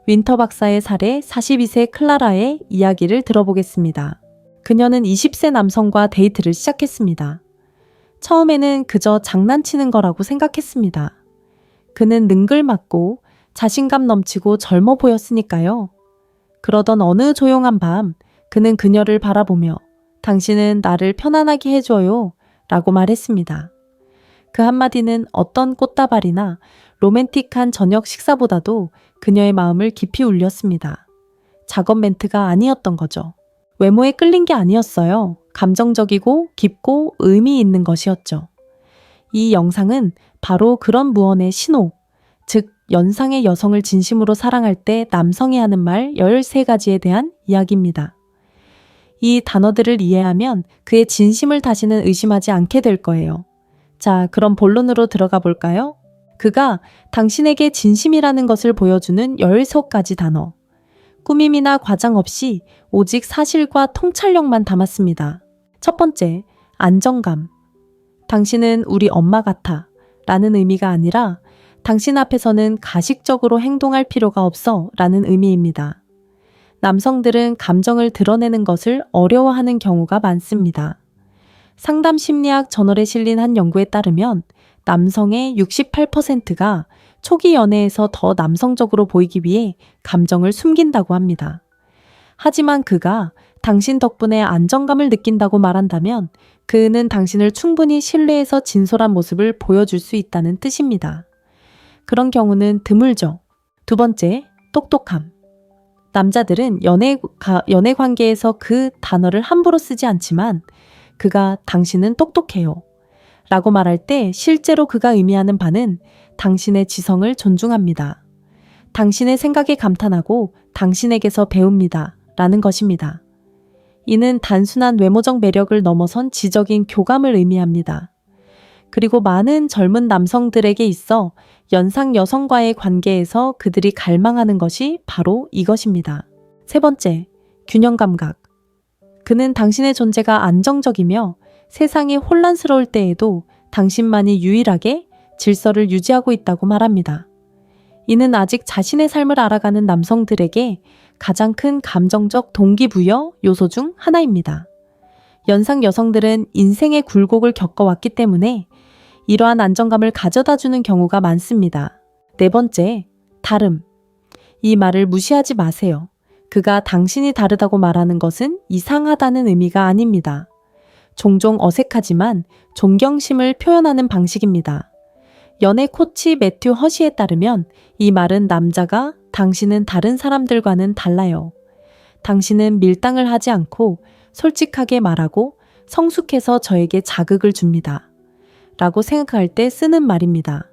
윈터 박사의 사례 42세 클라라의 이야기를 들어보겠습니다. 그녀는 20세 남성과 데이트를 시작했습니다. 처음에는 그저 장난치는 거라고 생각했습니다. 그는 능글맞고 자신감 넘치고 젊어 보였으니까요. 그러던 어느 조용한 밤, 그는 그녀를 바라보며 당신은 나를 편안하게 해줘요 라고 말했습니다. 그 한마디는 어떤 꽃다발이나 로맨틱한 저녁 식사보다도 그녀의 마음을 깊이 울렸습니다. 작업 멘트가 아니었던 거죠. 외모에 끌린 게 아니었어요. 감정적이고 깊고 의미 있는 것이었죠. 이 영상은 바로 그런 무언의 신호, 즉 연상의 여성을 진심으로 사랑할 때 남성이 하는 말 13가지에 대한 이야기입니다. 이 단어들을 이해하면 그의 진심을 다시는 의심하지 않게 될 거예요. 자, 그럼 본론으로 들어가 볼까요? 그가 당신에게 진심이라는 것을 보여주는 13가지 단어. 꾸밈이나 과장 없이 오직 사실과 통찰력만 담았습니다. 첫 번째, 안정감. 당신은 우리 엄마 같아 라는 의미가 아니라 당신 앞에서는 가식적으로 행동할 필요가 없어 라는 의미입니다. 남성들은 감정을 드러내는 것을 어려워하는 경우가 많습니다. 상담 심리학 저널에 실린 한 연구에 따르면 남성의 68%가 초기 연애에서 더 남성적으로 보이기 위해 감정을 숨긴다고 합니다. 하지만 그가 당신 덕분에 안정감을 느낀다고 말한다면 그는 당신을 충분히 신뢰해서 진솔한 모습을 보여줄 수 있다는 뜻입니다. 그런 경우는 드물죠. 두 번째, 똑똑함. 남자들은 연애 관계에서 그 단어를 함부로 쓰지 않지만 그가 당신은 똑똑해요 라고 말할 때 실제로 그가 의미하는 바는 당신의 지성을 존중합니다. 당신의 생각에 감탄하고 당신에게서 배웁니다 라는 것입니다. 이는 단순한 외모적 매력을 넘어선 지적인 교감을 의미합니다. 그리고 많은 젊은 남성들에게 있어 연상 여성과의 관계에서 그들이 갈망하는 것이 바로 이것입니다. 세 번째, 균형 감각. 그는 당신의 존재가 안정적이며 세상이 혼란스러울 때에도 당신만이 유일하게 질서를 유지하고 있다고 말합니다. 이는 아직 자신의 삶을 알아가는 남성들에게 가장 큰 감정적 동기부여 요소 중 하나입니다. 연상 여성들은 인생의 굴곡을 겪어왔기 때문에 이러한 안정감을 가져다주는 경우가 많습니다. 네 번째, 다름. 이 말을 무시하지 마세요. 그가 당신이 다르다고 말하는 것은 이상하다는 의미가 아닙니다. 종종 어색하지만 존경심을 표현하는 방식입니다. 연애 코치 매튜 허시에 따르면 이 말은 남자가 당신은 다른 사람들과는 달라요. 당신은 밀당을 하지 않고 솔직하게 말하고 성숙해서 저에게 자극을 줍니다. 라고 생각할 때 쓰는 말입니다.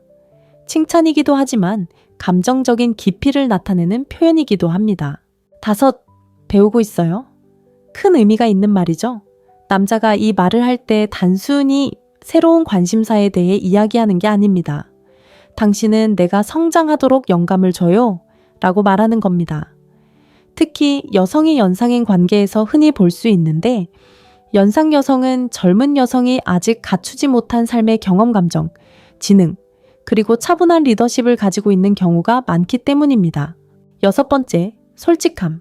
칭찬이기도 하지만 감정적인 깊이를 나타내는 표현이기도 합니다. 5. 배우고 있어요? 큰 의미가 있는 말이죠. 남자가 이 말을 할 때 단순히 새로운 관심사에 대해 이야기하는 게 아닙니다. 당신은 내가 성장하도록 영감을 줘요 라고 말하는 겁니다. 특히 여성이 연상인 관계에서 흔히 볼 수 있는데 연상 여성은 젊은 여성이 아직 갖추지 못한 삶의 경험 감정, 지능, 그리고 차분한 리더십을 가지고 있는 경우가 많기 때문입니다. 6번째, 솔직함.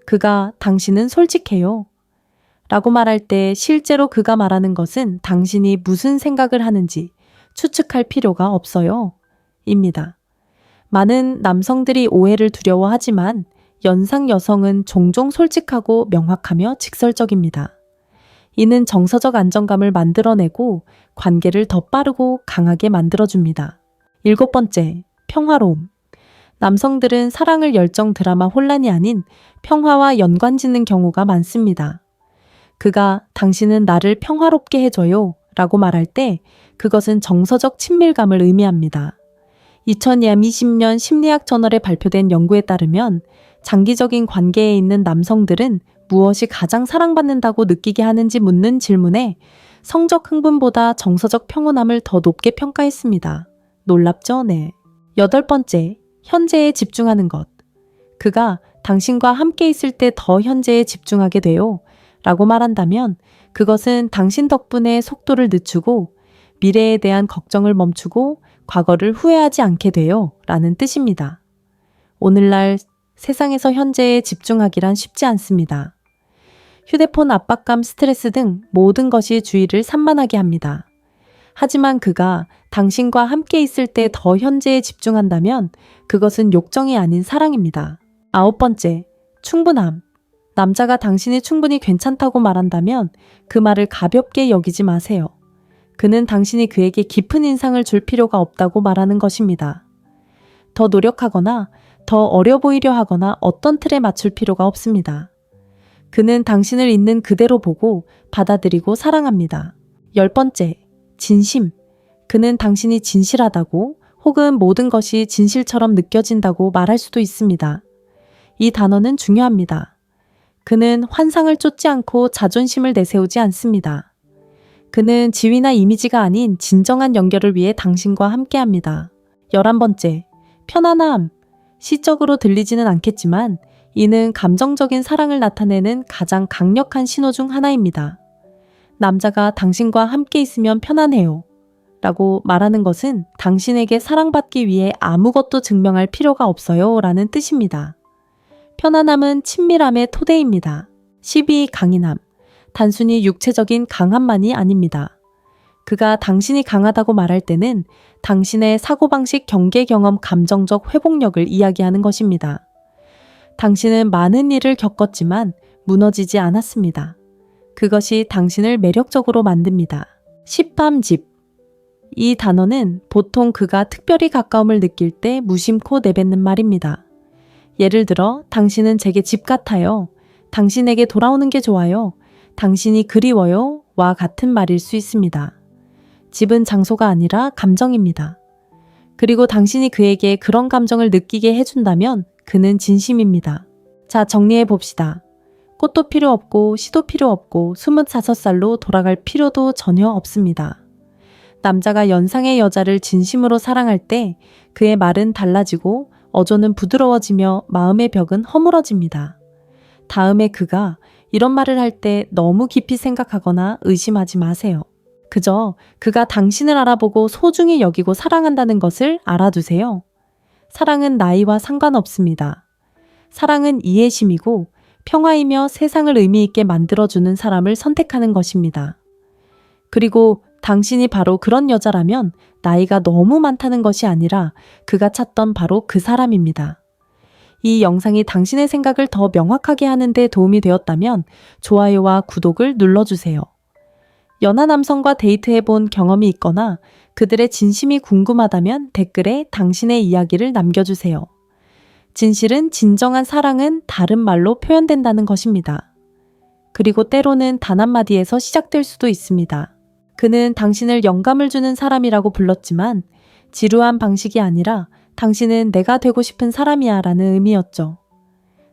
그가 당신은 솔직해요. 라고 말할 때 실제로 그가 말하는 것은 당신이 무슨 생각을 하는지 추측할 필요가 없어요. 입니다. 많은 남성들이 오해를 두려워하지만 연상 여성은 종종 솔직하고 명확하며 직설적입니다. 이는 정서적 안정감을 만들어내고 관계를 더 빠르고 강하게 만들어줍니다. 7번째, 평화로움. 남성들은 사랑을 열정 드라마 혼란이 아닌 평화와 연관짓는 경우가 많습니다. 그가 당신은 나를 평화롭게 해줘요 라고 말할 때 그것은 정서적 친밀감을 의미합니다. 2020년 심리학 저널에 발표된 연구에 따르면 장기적인 관계에 있는 남성들은 무엇이 가장 사랑받는다고 느끼게 하는지 묻는 질문에 성적 흥분보다 정서적 평온함을 더 높게 평가했습니다. 놀랍죠? 네. 8번째, 현재에 집중하는 것. 그가 당신과 함께 있을 때 더 현재에 집중하게 돼요 라고 말한다면 그것은 당신 덕분에 속도를 늦추고 미래에 대한 걱정을 멈추고 과거를 후회하지 않게 돼요 라는 뜻입니다. 오늘날 세상에서 현재에 집중하기란 쉽지 않습니다. 휴대폰 압박감, 스트레스 등 모든 것이 주의를 산만하게 합니다. 하지만 그가 당신과 함께 있을 때 더 현재에 집중한다면 그것은 욕정이 아닌 사랑입니다. 9번째, 충분함. 남자가 당신이 충분히 괜찮다고 말한다면 그 말을 가볍게 여기지 마세요. 그는 당신이 그에게 깊은 인상을 줄 필요가 없다고 말하는 것입니다. 더 노력하거나 더 어려 보이려 하거나 어떤 틀에 맞출 필요가 없습니다. 그는 당신을 있는 그대로 보고 받아들이고 사랑합니다. 10번째, 진심. 그는 당신이 진실하다고 혹은 모든 것이 진실처럼 느껴진다고 말할 수도 있습니다. 이 단어는 중요합니다. 그는 환상을 쫓지 않고 자존심을 내세우지 않습니다. 그는 지위나 이미지가 아닌 진정한 연결을 위해 당신과 함께합니다. 11번째, 편안함. 시적으로 들리지는 않겠지만 이는 감정적인 사랑을 나타내는 가장 강력한 신호 중 하나입니다. 남자가 당신과 함께 있으면 편안해요 라고 말하는 것은 당신에게 사랑받기 위해 아무것도 증명할 필요가 없어요 라는 뜻입니다. 편안함은 친밀함의 토대입니다. 12. 강인함. 단순히 육체적인 강함만이 아닙니다. 그가 당신이 강하다고 말할 때는 당신의 사고방식, 경계 경험, 감정적 회복력을 이야기하는 것입니다. 당신은 많은 일을 겪었지만 무너지지 않았습니다. 그것이 당신을 매력적으로 만듭니다. 십밤집. 이 단어는 보통 그가 특별히 가까움을 느낄 때 무심코 내뱉는 말입니다. 예를 들어 당신은 제게 집 같아요. 당신에게 돌아오는 게 좋아요. 당신이 그리워요. 와 같은 말일 수 있습니다. 집은 장소가 아니라 감정입니다. 그리고 당신이 그에게 그런 감정을 느끼게 해준다면 그는 진심입니다. 자, 정리해 봅시다. 꽃도 필요 없고 시도 필요 없고 25살로 돌아갈 필요도 전혀 없습니다. 남자가 연상의 여자를 진심으로 사랑할 때 그의 말은 달라지고 어조는 부드러워지며 마음의 벽은 허물어집니다. 다음에 그가 이런 말을 할 때 너무 깊이 생각하거나 의심하지 마세요. 그저 그가 당신을 알아보고 소중히 여기고 사랑한다는 것을 알아두세요. 사랑은 나이와 상관없습니다. 사랑은 이해심이고 평화이며 세상을 의미 있게 만들어주는 사람을 선택하는 것입니다. 그리고 당신이 바로 그런 여자라면 나이가 너무 많다는 것이 아니라 그가 찾던 바로 그 사람입니다. 이 영상이 당신의 생각을 더 명확하게 하는 데 도움이 되었다면 좋아요와 구독을 눌러주세요. 연하 남성과 데이트해본 경험이 있거나 그들의 진심이 궁금하다면 댓글에 당신의 이야기를 남겨주세요. 진실은 진정한 사랑은 다른 말로 표현된다는 것입니다. 그리고 때로는 단 한마디에서 시작될 수도 있습니다. 그는 당신을 영감을 주는 사람이라고 불렀지만 지루한 방식이 아니라 당신은 내가 되고 싶은 사람이야 라는 의미였죠.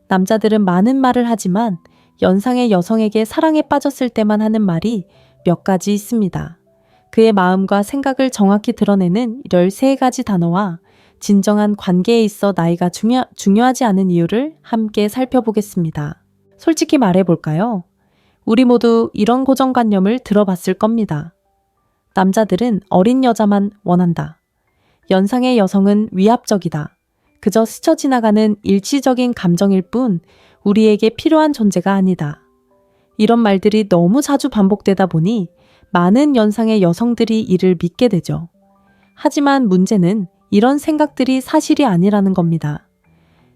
남자들은 많은 말을 하지만 연상의 여성에게 사랑에 빠졌을 때만 하는 말이 몇 가지 있습니다. 그의 마음과 생각을 정확히 드러내는 13가지 단어와 진정한 관계에 있어 나이가 중요하지 않은 이유를 함께 살펴보겠습니다. 솔직히 말해볼까요? 우리 모두 이런 고정관념을 들어봤을 겁니다. 남자들은 어린 여자만 원한다. 연상의 여성은 위압적이다. 그저 스쳐 지나가는 일시적인 감정일 뿐 우리에게 필요한 존재가 아니다. 이런 말들이 너무 자주 반복되다 보니 많은 연상의 여성들이 이를 믿게 되죠. 하지만 문제는 이런 생각들이 사실이 아니라는 겁니다.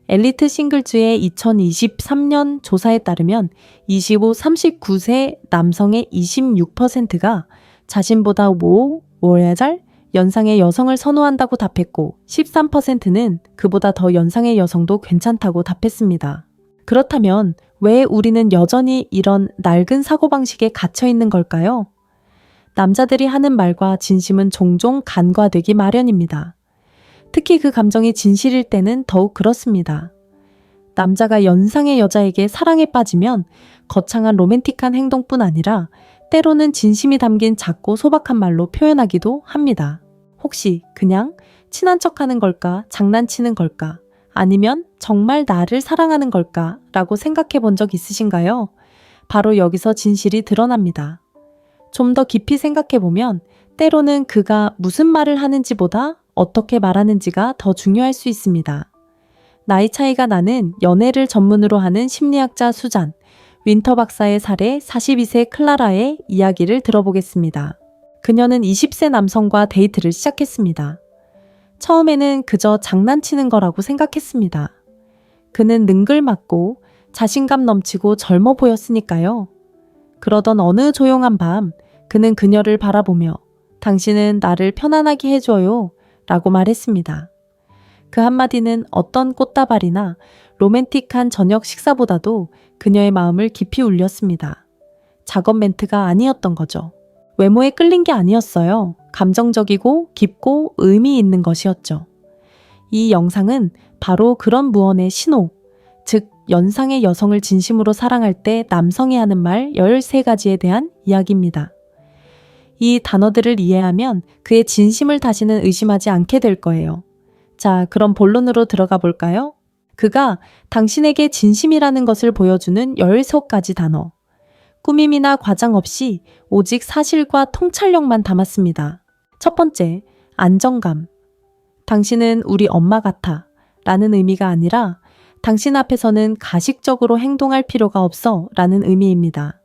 엘리트 싱글즈의 2023년 조사에 따르면 25-39세 남성의 26%가 자신보다 5살 연상의 여성을 선호한다고 답했고 13%는 그보다 더 연상의 여성도 괜찮다고 답했습니다. 그렇다면 왜 우리는 여전히 이런 낡은 사고방식에 갇혀 있는 걸까요? 남자들이 하는 말과 진심은 종종 간과되기 마련입니다. 특히 그 감정이 진실일 때는 더욱 그렇습니다. 남자가 연상의 여자에게 사랑에 빠지면 거창한 로맨틱한 행동뿐 아니라 때로는 진심이 담긴 작고 소박한 말로 표현하기도 합니다. 혹시 그냥 친한 척하는 걸까? 장난치는 걸까? 아니면 정말 나를 사랑하는 걸까? 라고 생각해 본 적 있으신가요? 바로 여기서 진실이 드러납니다. 좀 더 깊이 생각해 보면 때로는 그가 무슨 말을 하는지보다 어떻게 말하는지가 더 중요할 수 있습니다. 나이 차이가 나는 연애를 전문으로 하는 심리학자 수잔, 윈터 박사의 사례 42세 클라라의 이야기를 들어보겠습니다. 그녀는 20세 남성과 데이트를 시작했습니다. 처음에는 그저 장난치는 거라고 생각했습니다. 그는 능글맞고 자신감 넘치고 젊어 보였으니까요. 그러던 어느 조용한 밤, 그는 그녀를 바라보며 당신은 나를 편안하게 해줘요 라고 말했습니다. 그 한마디는 어떤 꽃다발이나 로맨틱한 저녁 식사보다도 그녀의 마음을 깊이 울렸습니다. 작업 멘트가 아니었던 거죠. 외모에 끌린 게 아니었어요. 감정적이고 깊고 의미 있는 것이었죠. 이 영상은 바로 그런 무언의 신호, 즉 연상의 여성을 진심으로 사랑할 때 남성이 하는 말 13가지에 대한 이야기입니다. 이 단어들을 이해하면 그의 진심을 다시는 의심하지 않게 될 거예요. 자, 그럼 본론으로 들어가 볼까요? 그가 당신에게 진심이라는 것을 보여주는 13가지 단어. 꾸밈이나 과장 없이 오직 사실과 통찰력만 담았습니다. 첫 번째, 안정감. 당신은 우리 엄마 같아 라는 의미가 아니라 당신 앞에서는 가식적으로 행동할 필요가 없어 라는 의미입니다.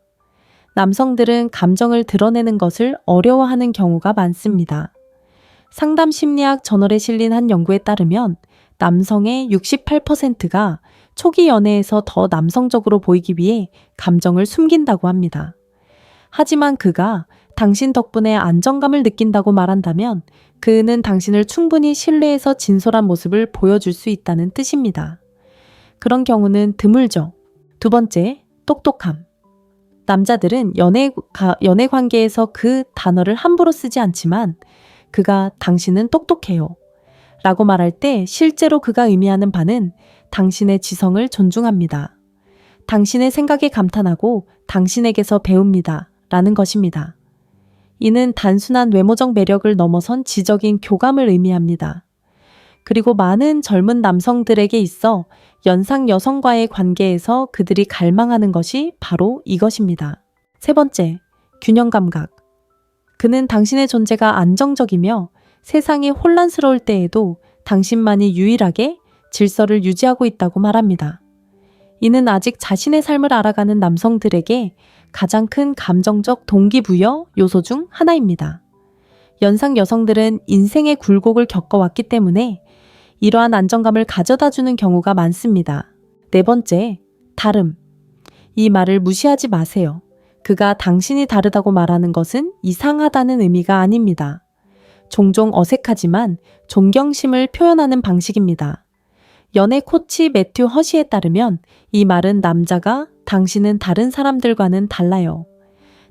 남성들은 감정을 드러내는 것을 어려워하는 경우가 많습니다. 상담 심리학 저널에 실린 한 연구에 따르면 남성의 68%가 초기 연애에서 더 남성적으로 보이기 위해 감정을 숨긴다고 합니다. 하지만 그가 당신 덕분에 안정감을 느낀다고 말한다면 그는 당신을 충분히 신뢰해서 진솔한 모습을 보여줄 수 있다는 뜻입니다. 그런 경우는 드물죠. 두 번째, 똑똑함. 남자들은 연애 관계에서 그 단어를 함부로 쓰지 않지만 그가 당신은 똑똑해요 라고 말할 때 실제로 그가 의미하는 바는 당신의 지성을 존중합니다. 당신의 생각에 감탄하고 당신에게서 배웁니다 라는 것입니다. 이는 단순한 외모적 매력을 넘어선 지적인 교감을 의미합니다. 그리고 많은 젊은 남성들에게 있어 연상 여성과의 관계에서 그들이 갈망하는 것이 바로 이것입니다. 세 번째, 균형 감각. 그는 당신의 존재가 안정적이며 세상이 혼란스러울 때에도 당신만이 유일하게 질서를 유지하고 있다고 말합니다. 이는 아직 자신의 삶을 알아가는 남성들에게 가장 큰 감정적 동기부여 요소 중 하나입니다. 연상 여성들은 인생의 굴곡을 겪어왔기 때문에 이러한 안정감을 가져다주는 경우가 많습니다. 네 번째, 다름. 이 말을 무시하지 마세요. 그가 당신이 다르다고 말하는 것은 이상하다는 의미가 아닙니다. 종종 어색하지만 존경심을 표현하는 방식입니다. 연애 코치 매튜 허시에 따르면 이 말은 남자가 당신은 다른 사람들과는 달라요.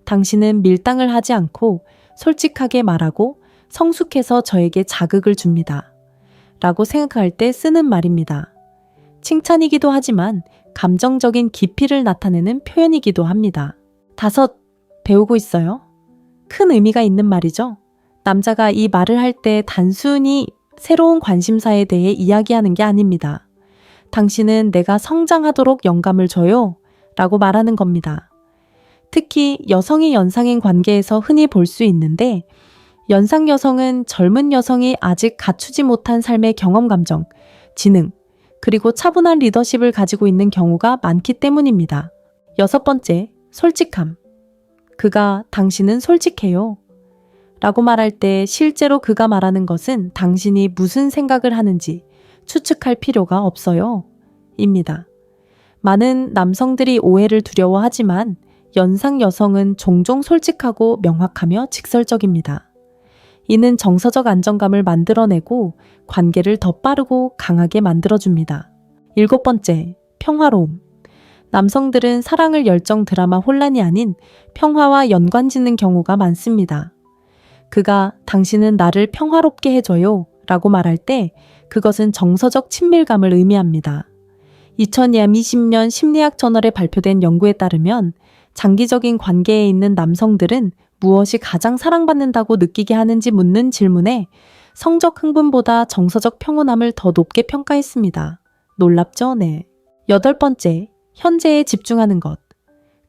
당신은 밀당을 하지 않고 솔직하게 말하고 성숙해서 저에게 자극을 줍니다. 라고 생각할 때 쓰는 말입니다. 칭찬이기도 하지만 감정적인 깊이를 나타내는 표현이기도 합니다. 5. 배우고 있어요? 큰 의미가 있는 말이죠. 남자가 이 말을 할 때 단순히 새로운 관심사에 대해 이야기하는 게 아닙니다. 당신은 내가 성장하도록 영감을 줘요 라고 말하는 겁니다. 특히 여성이 연상인 관계에서 흔히 볼 수 있는데 연상 여성은 젊은 여성이 아직 갖추지 못한 삶의 경험 감정, 지능, 그리고 차분한 리더십을 가지고 있는 경우가 많기 때문입니다. 6번째, 솔직함. 그가 당신은 솔직해요 라고 말할 때 실제로 그가 말하는 것은 당신이 무슨 생각을 하는지 추측할 필요가 없어요 입니다. 많은 남성들이 오해를 두려워하지만 연상 여성은 종종 솔직하고 명확하며 직설적입니다. 이는 정서적 안정감을 만들어내고 관계를 더 빠르고 강하게 만들어줍니다. 7번째, 평화로움. 남성들은 사랑을 열정 드라마 혼란이 아닌 평화와 연관짓는 경우가 많습니다. 그가 당신은 나를 평화롭게 해줘요 라고 말할 때 그것은 정서적 친밀감을 의미합니다. 2020년 심리학 저널에 발표된 연구에 따르면 장기적인 관계에 있는 남성들은 무엇이 가장 사랑받는다고 느끼게 하는지 묻는 질문에 성적 흥분보다 정서적 평온함을 더 높게 평가했습니다. 놀랍죠? 네. 8번째, 현재에 집중하는 것.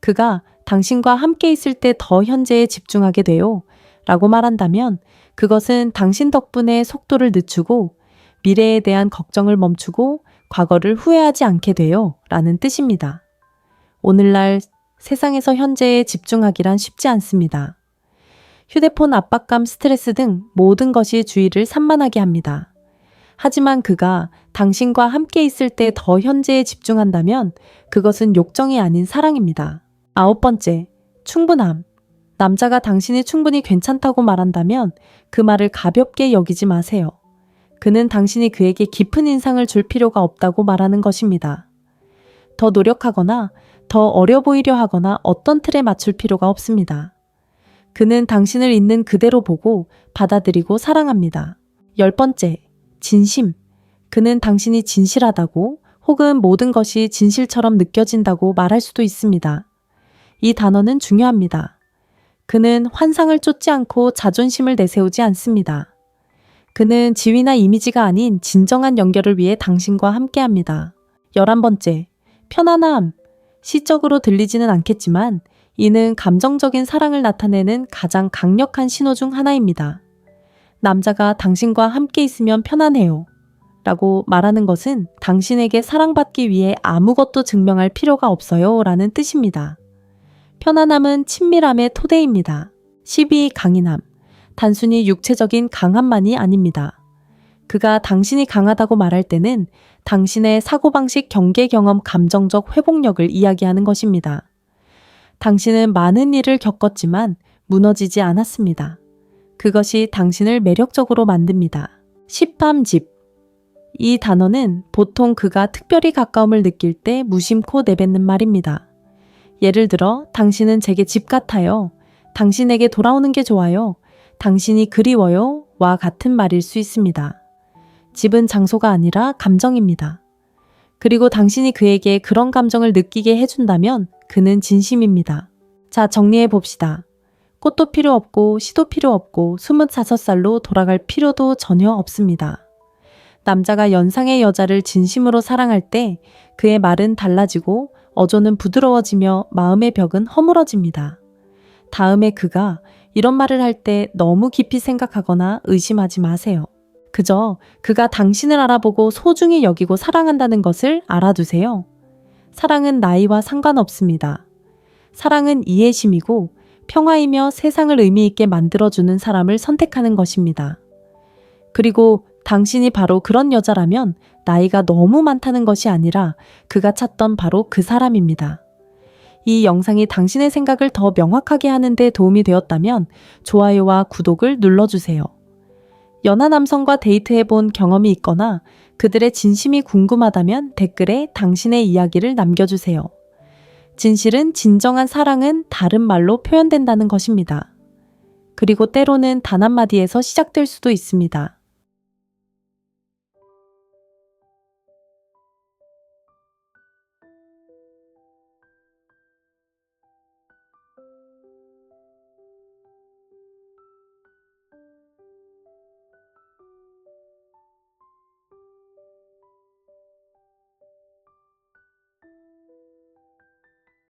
그가 당신과 함께 있을 때 더 현재에 집중하게 돼요 라고 말한다면 그것은 당신 덕분에 속도를 늦추고 미래에 대한 걱정을 멈추고 과거를 후회하지 않게 돼요 라는 뜻입니다. 오늘날 세상에서 현재에 집중하기란 쉽지 않습니다. 휴대폰 압박감, 스트레스 등 모든 것이 주의를 산만하게 합니다. 하지만 그가 당신과 함께 있을 때 더 현재에 집중한다면 그것은 욕정이 아닌 사랑입니다. 9번째, 충분함. 남자가 당신이 충분히 괜찮다고 말한다면 그 말을 가볍게 여기지 마세요. 그는 당신이 그에게 깊은 인상을 줄 필요가 없다고 말하는 것입니다. 더 노력하거나 더 어려 보이려 하거나 어떤 틀에 맞출 필요가 없습니다. 그는 당신을 있는 그대로 보고 받아들이고 사랑합니다. 10번째, 진심. 그는 당신이 진실하다고 혹은 모든 것이 진실처럼 느껴진다고 말할 수도 있습니다. 이 단어는 중요합니다. 그는 환상을 쫓지 않고 자존심을 내세우지 않습니다. 그는 지위나 이미지가 아닌 진정한 연결을 위해 당신과 함께합니다. 11번째, 편안함. 시적으로 들리지는 않겠지만 이는 감정적인 사랑을 나타내는 가장 강력한 신호 중 하나입니다. 남자가 당신과 함께 있으면 편안해요 라고 말하는 것은 당신에게 사랑받기 위해 아무것도 증명할 필요가 없어요 라는 뜻입니다. 편안함은 친밀함의 토대입니다. 12. 강인함. 단순히 육체적인 강함만이 아닙니다. 그가 당신이 강하다고 말할 때는 당신의 사고방식, 경계 경험, 감정적 회복력을 이야기하는 것입니다. 당신은 많은 일을 겪었지만 무너지지 않았습니다. 그것이 당신을 매력적으로 만듭니다. 십함집. 이 단어는 보통 그가 특별히 가까움을 느낄 때 무심코 내뱉는 말입니다. 예를 들어, 당신은 제게 집 같아요. 당신에게 돌아오는 게 좋아요. 당신이 그리워요. 와 같은 말일 수 있습니다. 집은 장소가 아니라 감정입니다. 그리고 당신이 그에게 그런 감정을 느끼게 해준다면 그는 진심입니다. 자, 정리해 봅시다. 꽃도 필요 없고 시도 필요 없고 25살로 돌아갈 필요도 전혀 없습니다. 남자가 연상의 여자를 진심으로 사랑할 때 그의 말은 달라지고 어조는 부드러워지며 마음의 벽은 허물어집니다. 다음에 그가 이런 말을 할 때 너무 깊이 생각하거나 의심하지 마세요. 그저 그가 당신을 알아보고 소중히 여기고 사랑한다는 것을 알아두세요. 사랑은 나이와 상관없습니다. 사랑은 이해심이고 평화이며 세상을 의미 있게 만들어주는 사람을 선택하는 것입니다. 그리고 당신이 바로 그런 여자라면 나이가 너무 많다는 것이 아니라 그가 찾던 바로 그 사람입니다. 이 영상이 당신의 생각을 더 명확하게 하는 데 도움이 되었다면 좋아요와 구독을 눌러주세요. 연하 남성과 데이트해본 경험이 있거나 그들의 진심이 궁금하다면 댓글에 당신의 이야기를 남겨주세요. 진실은 진정한 사랑은 다른 말로 표현된다는 것입니다. 그리고 때로는 단 한마디에서 시작될 수도 있습니다.